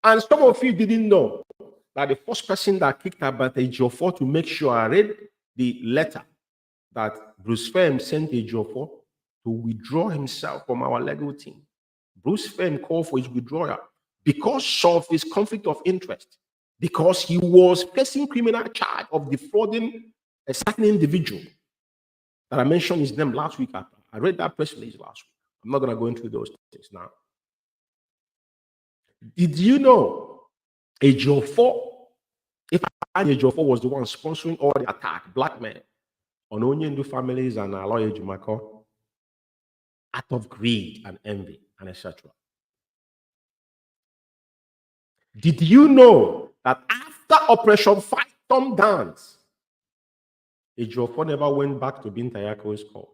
And some of you didn't know that the first person that kicked about Ejiofor to make sure I read the letter that Bruce Fem sent Ejiofor to withdraw himself from our legal team. Bruce Fem called for his withdrawal because of his conflict of interest, because he was facing criminal charge of defrauding a certain individual that I mentioned his name last week. I read that press release last week. I'm not going to go into those things now. Did you know Ejiofor, Ifeanyi Ejiofor was the one sponsoring all the attack, blackmail on Onyendu families and Aloy Ejimako out of greed and envy and etc. Did you know that after Operation Fight Tom Dance, Ejiofor never went back to Bintayako's court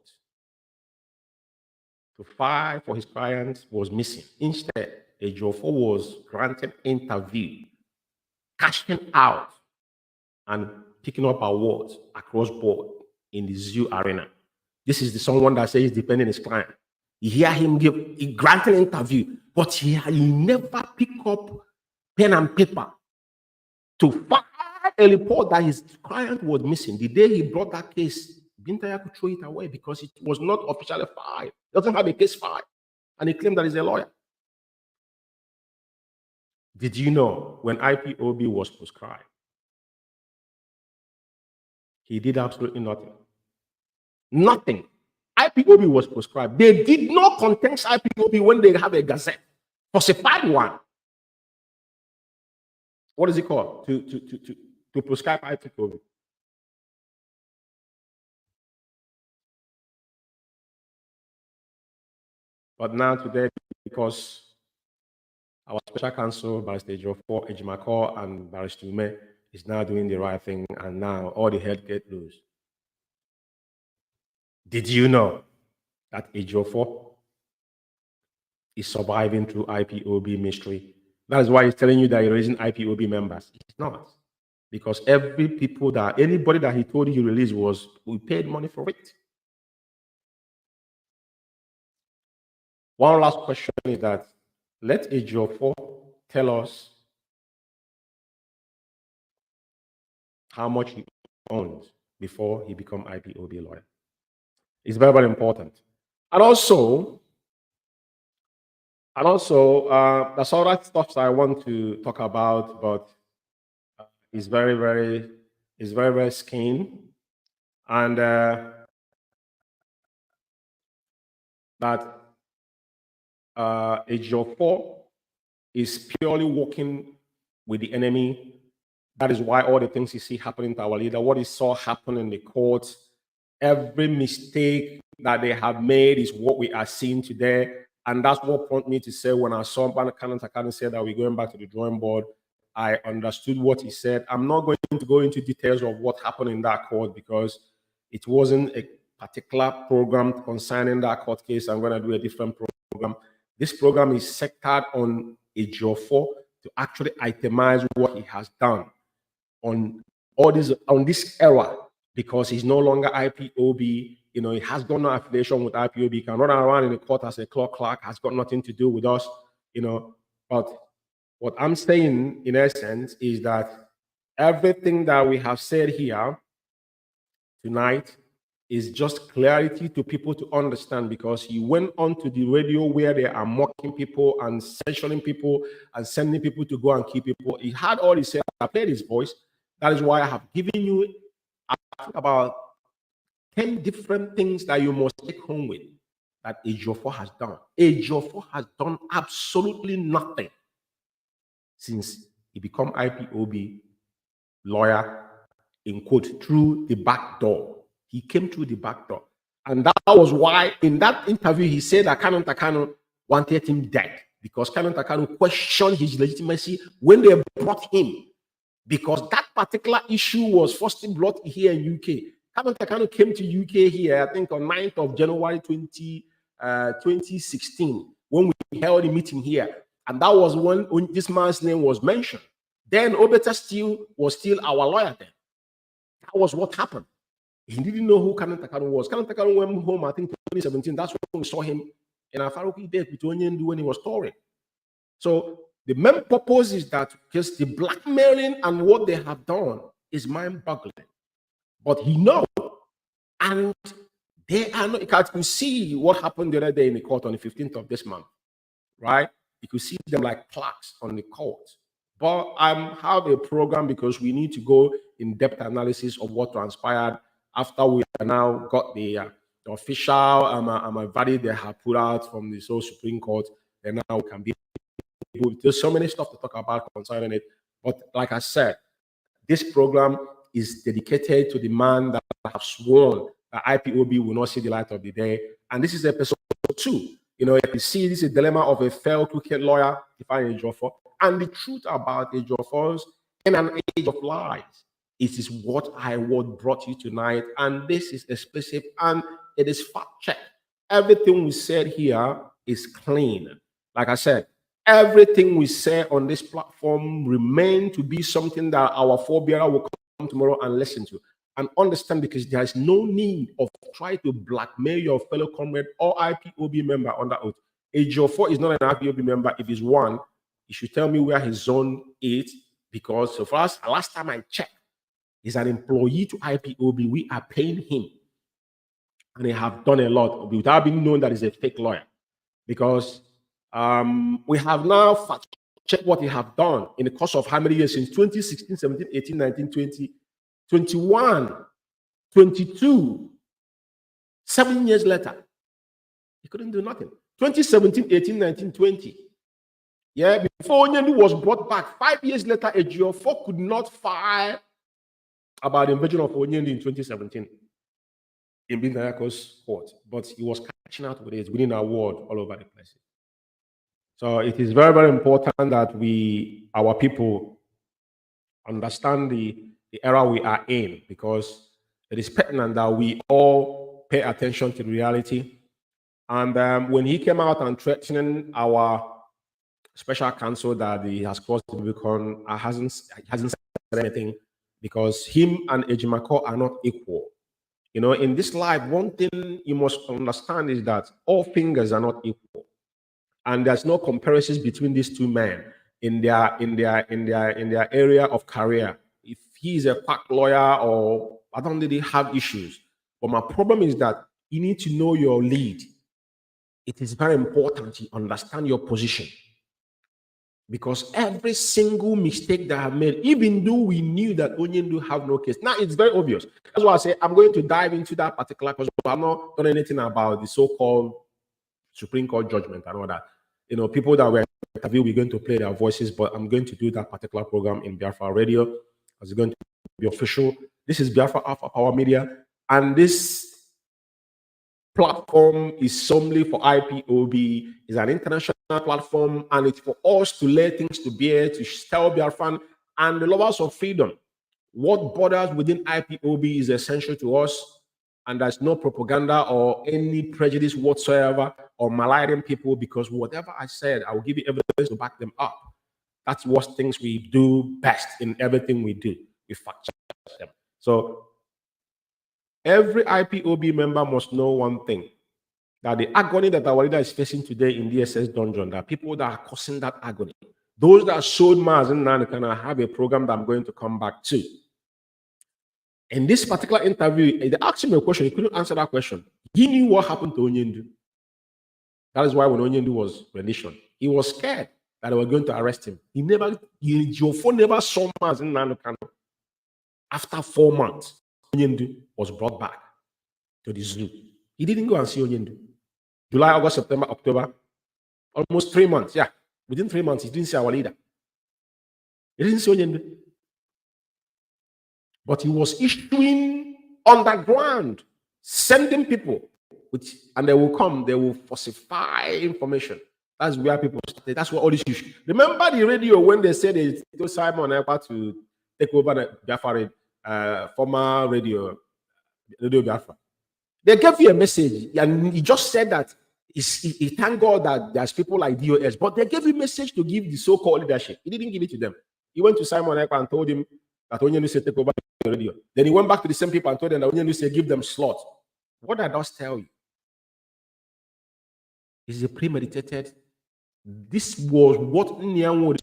to fight for his clients? Was missing. Instead, Ejiofor was granted interview, cashing out and picking up awards across board in the zoo arena. This is someone that says he's defending his client. You hear him give a granted interview, but he never pick up pen and paper to file a report that his client was missing. The day he brought that case, Bintaya could throw it away because it was not officially filed. He doesn't have a case file. And he claimed that he's a lawyer. Did you know when IPOB was proscribed, he did absolutely nothing? Nothing. IPOB was proscribed. They did not contest IPOB when they have a gazette, falsified one. What is it called? To proscribe IPOB. But now today, because our special counsel, Barrister Ejiofor and Barrister Umeh, is now doing the right thing, and now all the head get loose. Did you know that Ejiofor is surviving through IPOB mystery? That is why he's telling you that he's raising IPOB members. It's not. because anybody that he told you he released we paid money for it. One last question is that let Ejiofor tell us how much he owned before he became IPOB lawyer. It's very, very important. And also, there's other stuff that I want to talk about, but it's very, very skin. And that Ejiofor is purely working with the enemy. That is why all the things you see happening to our leader, what he saw happen in the courts, every mistake that they have made is what we are seeing today. And that's what prompted me to say, when I saw Kanu say that we're going back to the drawing board, I understood what he said. I'm not going to go into details of what happened in that court because it wasn't a particular program concerning that court case. I'm going to do a different program. This program is centered on Ejiofor to actually itemize what he has done on this era, because he's no longer IPOB. You know, he has got no affiliation with IPOB. He can run around in the court as a clerk, has got nothing to do with us, you know. But what I'm saying, in essence, is that everything that we have said here tonight is just clarity to people to understand, because he went on to the radio where they are mocking people and censoring people and sending people to go and kill people. He had all he said. I played his voice. That is why I have given you about 10 different things that you must take home with that Ejiofor has done. Ejiofor has done absolutely nothing since he became IPOB lawyer, in quote, through the back door. He came through the back door. And that was why in that interview he said that Kanu wanted him dead, because Kanu questioned his legitimacy when they brought him, because that particular issue was first brought here in UK. Kanu came to UK here, I think on 9th of January 2016, when we held a meeting here. And that was when this man's name was mentioned. Then Obeta was still our lawyer then. That was what happened. He didn't know who Kanu was. Kanu went home, I think, 2017. That's when we saw him in our Faruqi death with Onyendu when he was touring. So the main purpose is that because the blackmailing and what they have done is mind-boggling. But he knows. And they are not, you can see what happened the other day in the court on the 15th of this month, right? You could see them like plaques on the court. But I have a program because we need to go in-depth analysis of what transpired after we now got the official verdict they have put out from the Supreme Court. And now we can be able, there's so many stuff to talk about concerning it. But like I said, this program is dedicated to the man that have sworn that IPOB will not see the light of the day. And this is episode 2. You know, you see, this is a dilemma of a failed cricket lawyer, Ifeanyi Ejiofor, and the truth about Ejiofor's in an age of lies. It is what I would brought you tonight, and this is explicit and it is fact checked. Everything we said here is clean. Like I said, everything we say on this platform remain to be something that our forebearer will come tomorrow and listen to and understand, because there is no need of trying to blackmail your fellow comrade or IPOB member under oath. Ejiofor is not an IPOB member. If he's one, he should tell me where his zone is, because so far as last time I checked, he's an employee to IPOB. We are paying him, and they have done a lot without being known that he's a fake lawyer, because we have now fact-checked what he have done in the course of how many years, since 2016, 17, 18, 19, 20, 21, 22, 7 years later. He couldn't do nothing. 2017, 18, 19, 20. Yeah, before Onyendu was brought back, 5 years later, Ejiofor could not file about the invasion of Onyendu in 2017 in Bindayako's court, but he was catching out with it, winning an award all over the place. So it is very, very important that our people, understand the era we are in, because it is pertinent that we all pay attention to the reality. And when he came out and threatening our special counsel that he has crossed the Rubicon, hasn't said anything. because him and Ejimako are not equal. You know, in this life, one thing you must understand is that all fingers are not equal, and there's no comparisons between these two men in their area of career. If he's a quack lawyer or I don't really have issues, but my problem is that you need to know your lead. It is very important to understand your position, because every single mistake that I made, even though we knew that Onyendu have no case, now it's very obvious. That's why I say I'm going to dive into that particular, because I'm not done anything about the so-called Supreme Court judgment and all that. You know, people that were interviewed, we're going to play their voices, but I'm going to do that particular program in Biafra Radio. It's going to be official. This is Biafra Alpha Power Media, and this platform is solely for IPOB. It's an international platform, and it's for us to lay things to bear, to tell Biafran and the lovers of freedom what borders within IPOB is essential to us, and there's no propaganda or any prejudice whatsoever or maligning people, because whatever I said, I will give you evidence to back them up. That's what things we do best in everything we do. We fact check them. So every IPOB member must know one thing, that the agony that our leader is facing today in DSS dungeon, there are people that are causing that agony. Those that showed Mazi Umeh can have a program that I'm going to come back to. In this particular interview, they asked him a question. He couldn't answer that question. He knew what happened to Onyendu. That is why when Onyendu was rendition, he was scared that they were going to arrest him. Ejiofor never saw Mazi Umeh. After 4 months, Onyendu was brought back to the zoo. He didn't go and see Onyendu. July, August, September, October, almost 3 months. Yeah, within 3 months, he didn't see our leader. He didn't see Onyendu. But he was issuing underground, sending people, and they will come, they will falsify information. That's where people started. That's what all this issue. Remember the radio when they said they told Simon Ekpa to take over the Biafra, former radio Biafra. They gave you a message, and he just said that he thank God that there's people like DOS, but they gave him a message to give the so-called leadership. He didn't give it to them. He went to Simon Ekpa and told him that Onyendu said take over the radio. Then he went back to the same people and told them that Onyendu said give them slots. What did I just tell you? This is a premeditated. This was what Nyanwo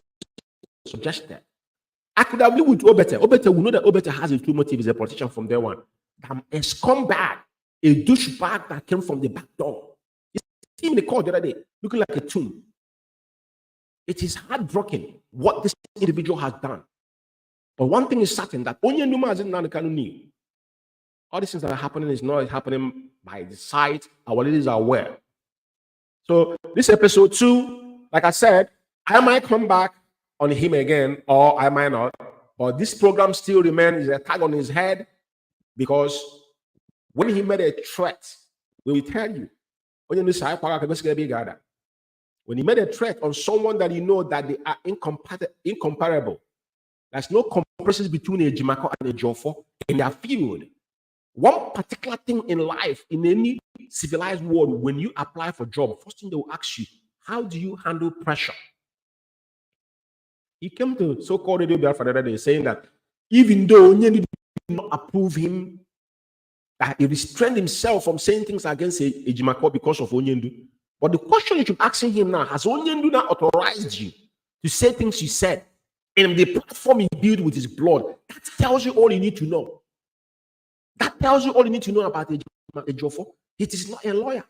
suggested. I could have lived with Obete. Obete will know that Obete has a true motive. Is a politician from day one. I'm a scumbag, a douchebag that came from the back door. You see him in the court the other day, looking like a tomb. It is heartbreaking what this individual has done. But one thing is certain, that Onyendu Mazi Umeh knew. All these things that are happening is not happening by the side. Our leaders are aware. So this episode 2, like I said, I might come back on him again, or I might not. But this program still remains a tag on his head, because when he made a threat, we will tell you. When he made a threat on someone that you know that they are incomparable, there's no comparisons between Ejimako and Ejiofor in their field. One particular thing in life, in any civilized world, when you apply for a job, first thing they will ask you, how do you handle pressure? He came to so-called Radio Biafra the other day saying that even though Onyendu did not approve him, that he restrained himself from saying things against Ejimako because of Onyendu. But the question you should ask him now, has Onyendu now authorized you to say things you said in the platform he built with his blood? That tells you all you need to know. That tells you all you need to know about Ejiofor. It is not a lawyer.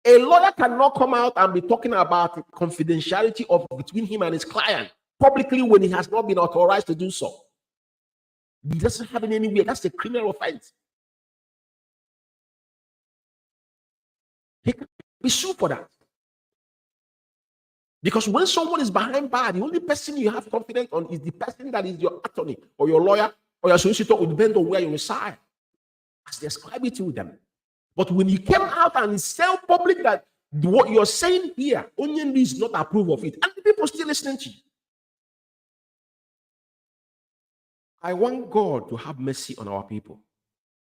A lawyer cannot come out and be talking about the confidentiality of between him and his client publicly when he has not been authorized to do so. He doesn't have it anywhere. That's a criminal offense. He can be sued for that. Because when someone is behind bar, the only person you have confidence on is the person that is your attorney or your lawyer or your solicitor, will depend on where you reside, as they ascribe it to them. But when you came out and tell public that what you're saying here, Onyendu is not approve of it, and the people still listening to you. I want God to have mercy on our people.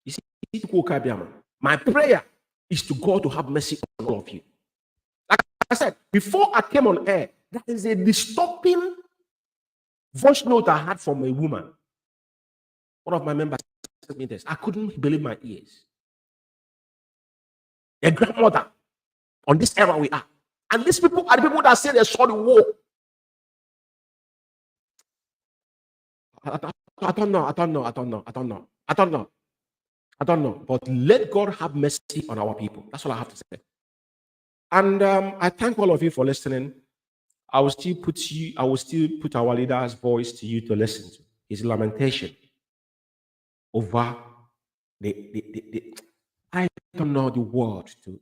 You see, my prayer is to God to have mercy on all of you. Like I said, before I came on air, that is a disturbing voice note I had from a woman. One of my members sent me this. I couldn't believe my ears. A grandmother on this era we are. And these people are the people that say they saw the war. I don't know. But let God have mercy on our people. That's all I have to say. And I thank all of you for listening. I will still put our leader's voice to you to listen to his lamentation over I don't know the word to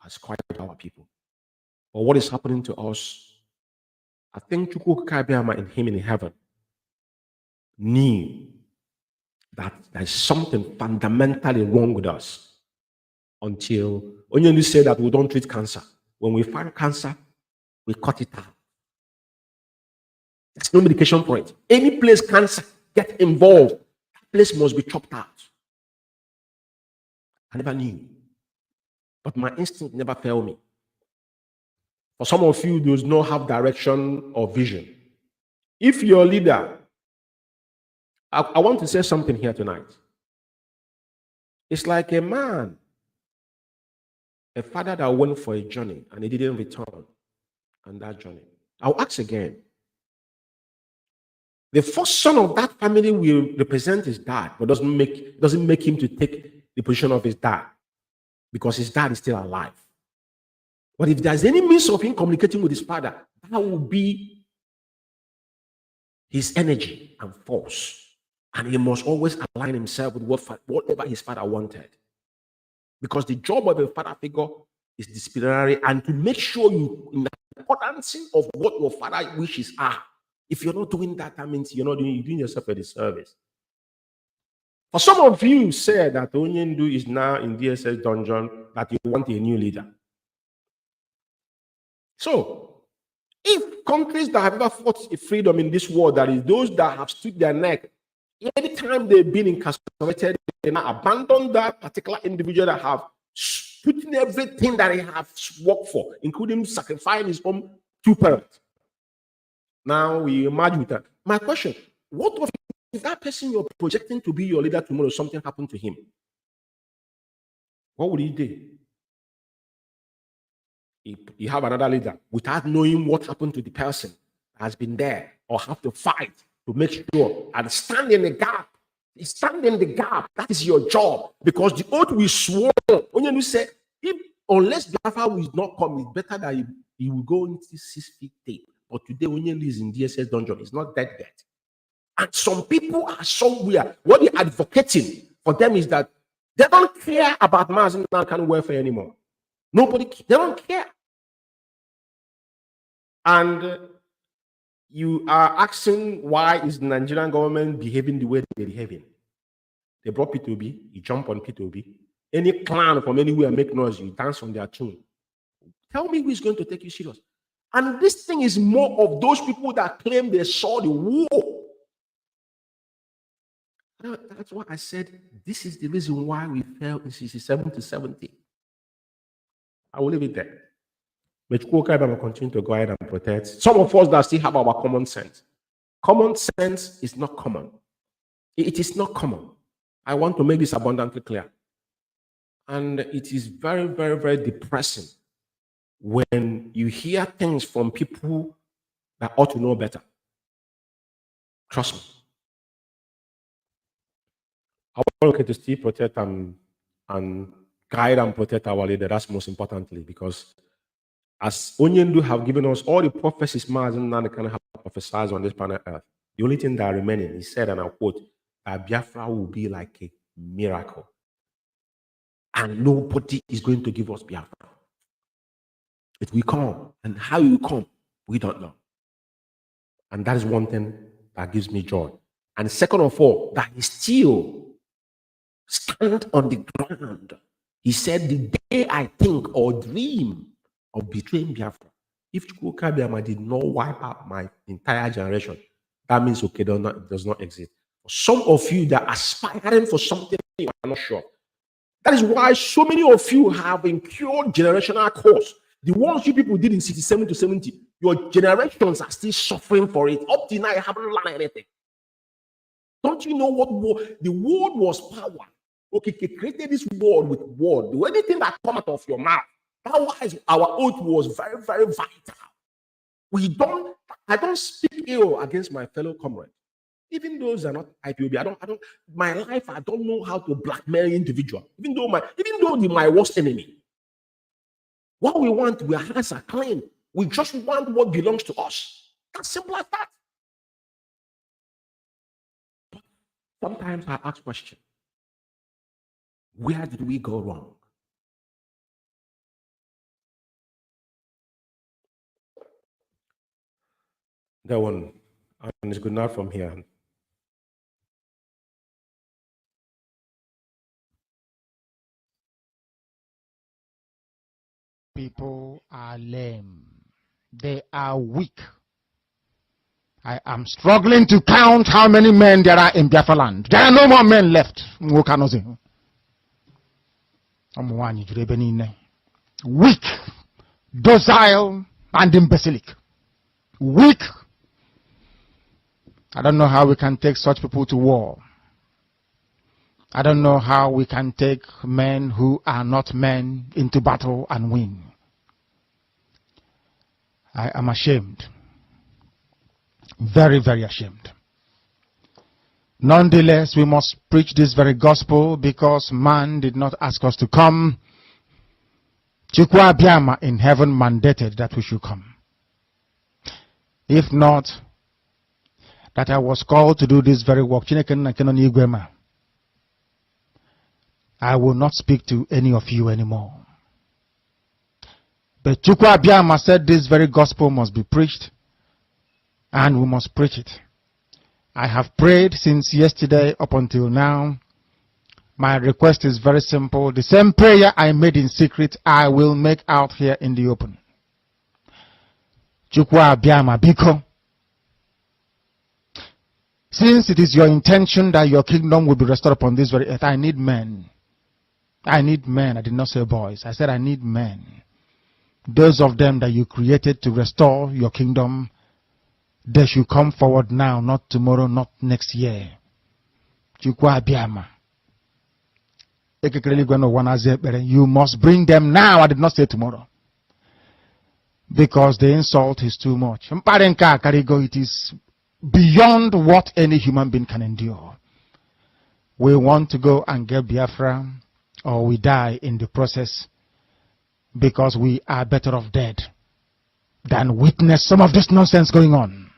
ascribe to our people. But what is happening to us, I think IKECHUKWU and him in heaven knew that there's something fundamentally wrong with us until Onyenu said that we don't treat cancer. When we find cancer, we cut it out. There's no medication for it. Any place cancer gets involved, that place must be chopped out. I never knew. But my instinct never failed me. For some of you, does not have direction or vision. If your leader, I want to say something here tonight. It's like a man, a father that went for a journey and he didn't return on that journey. I'll ask again. The first son of that family will represent his dad, but doesn't make him to take the position of his dad because his dad is still alive. But if there's any means of him communicating with his father, that will be his energy and force. And he must always align himself with whatever his father wanted. Because the job of a father figure is disciplinary and to make sure you, in the importance of what your father wishes are. If you're not doing that, that means you're doing yourself a disservice. For some of you said that Onyendu is now in DSS dungeon, that you want a new leader. So, if countries that have ever fought freedom in this world, that is those that have stood their neck, anytime they've been incarcerated, they now abandon that particular individual that have put in everything that he has worked for, including sacrificing his own two parents. Now we imagine that. My question, what if that person you're projecting to be your leader tomorrow, something happened to him? What would he do? You have another leader without knowing what happened to the person that has been there, or have to fight to make sure and stand in the gap. Stand in the gap. That is your job. Because the oath we swore, Onyenu said, unless Biafra will not come, it's better that he will go into 6 feet deep. But today, Onyenu is in DSS dungeon. It's not dead yet. And some people are somewhere. What they're advocating for them is that they don't care about Mazi Umeh welfare anymore. They don't care. And you are asking why is the Nigerian government behaving the way they're behaving? They brought P2B, you jump on P2B. Any clown from anywhere make noise, you dance on their tune. Tell me who is going to take you serious. And this thing is more of those people that claim they saw the war. That's why I said this is the reason why we fell in 67 to 70. I will leave it there. But IKECHUKWU will continue to go ahead and protect. Some of us that still have our common sense. Common sense is not common. It is not common. I want to make this abundantly clear. And it is very, very, very depressing when you hear things from people that ought to know better. Trust me. I want to still protect and guide and protect our leader. That's most importantly, because as Onyendu have given us all the prophecies Mazi Umeh can have prophesied on this planet Earth, the only thing that remaining, he said, and I quote, that Biafra will be like a miracle. And nobody is going to give us Biafra. It will come. And how it will come, we don't know. And that is one thing that gives me joy. And second of all, that he still stand on the ground. He said, the day I think or dream of betraying Biafra, if IKECHUKWU did not wipe out my entire generation, that means okay, does not exist. For some of you that are aspiring for something, you are not sure. That is why so many of you have incurred generational costs. The ones you people did in 67 to 70, your generations are still suffering for it. Up to now, you haven't learned anything. Don't you know what war? The word was power. Okay, he created this word with word. Do anything that come out of your mouth. Otherwise, our oath was very, very vital. I don't speak ill against my fellow comrades. Even those are not IPOB. My life, I don't know how to blackmail individual. Even though they're my worst enemy. What we want, our hands are clean. We just want what belongs to us. As simple as that. But sometimes I ask questions. Where did we go wrong? That one, and it's good enough from here. People are lame. They are weak. I am struggling to count how many men there are in Biafra land. There are no more men left. Weak, docile, and imbecilic. Weak. I don't know how we can take such people to war. I don't know how we can take men who are not men into battle and win. I am ashamed. Very, very ashamed. Nonetheless, we must preach this very gospel because man did not ask us to come. Chukwu Abiyama in heaven mandated that we should come. If not, that I was called to do this very work, I will not speak to any of you anymore. But Chukwu Abiyama said this very gospel must be preached, and we must preach it. I have prayed since yesterday up until now. My request is very simple. The same prayer I made in secret, I will make out here in the open. Chukwu Abiyama biko. Since it is your intention that your kingdom will be restored upon this very earth, I need men. I need men. I did not say boys. I said I need men. Those of them that you created to restore your kingdom, they should come forward now, not tomorrow, not next year. Chukwu Abiyama. You must bring them now. I did not say tomorrow. Because the insult is too much. It is beyond what any human being can endure. We want to go and get Biafra, or we die in the process, because we are better off dead than witness some of this nonsense going on.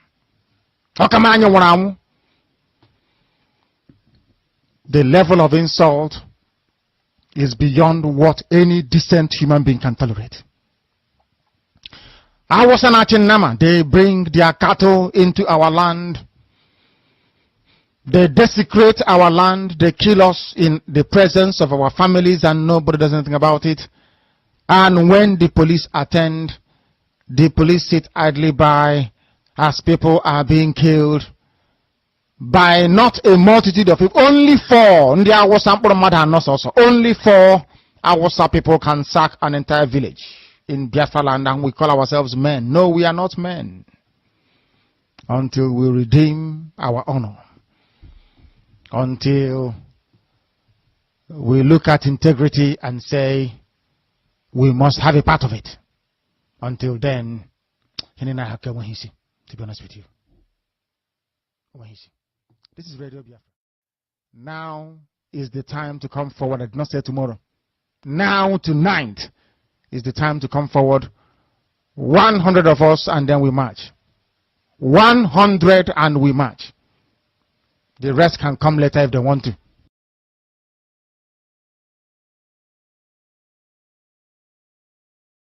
The level of insult is beyond what any decent human being can tolerate. I was an Nnamdi. They bring their cattle into our land. They desecrate our land. They kill us in the presence of our families and nobody does anything about it. And when the police attend, the police sit idly by as people are being killed by not a multitude of people. Only 4. Only 4 Awasa people can sack an entire village in Biafra land, and we call ourselves men. No, we are not men. Until we redeem our honor. Until we look at integrity and say, we must have a part of it. Until then, to be honest with you. This is Radio Biafra. Now is the time to come forward. I did not say tomorrow. Now, tonight, is the time to come forward. 100 of us, and then we march. 100 and we march. The rest can come later if they want to.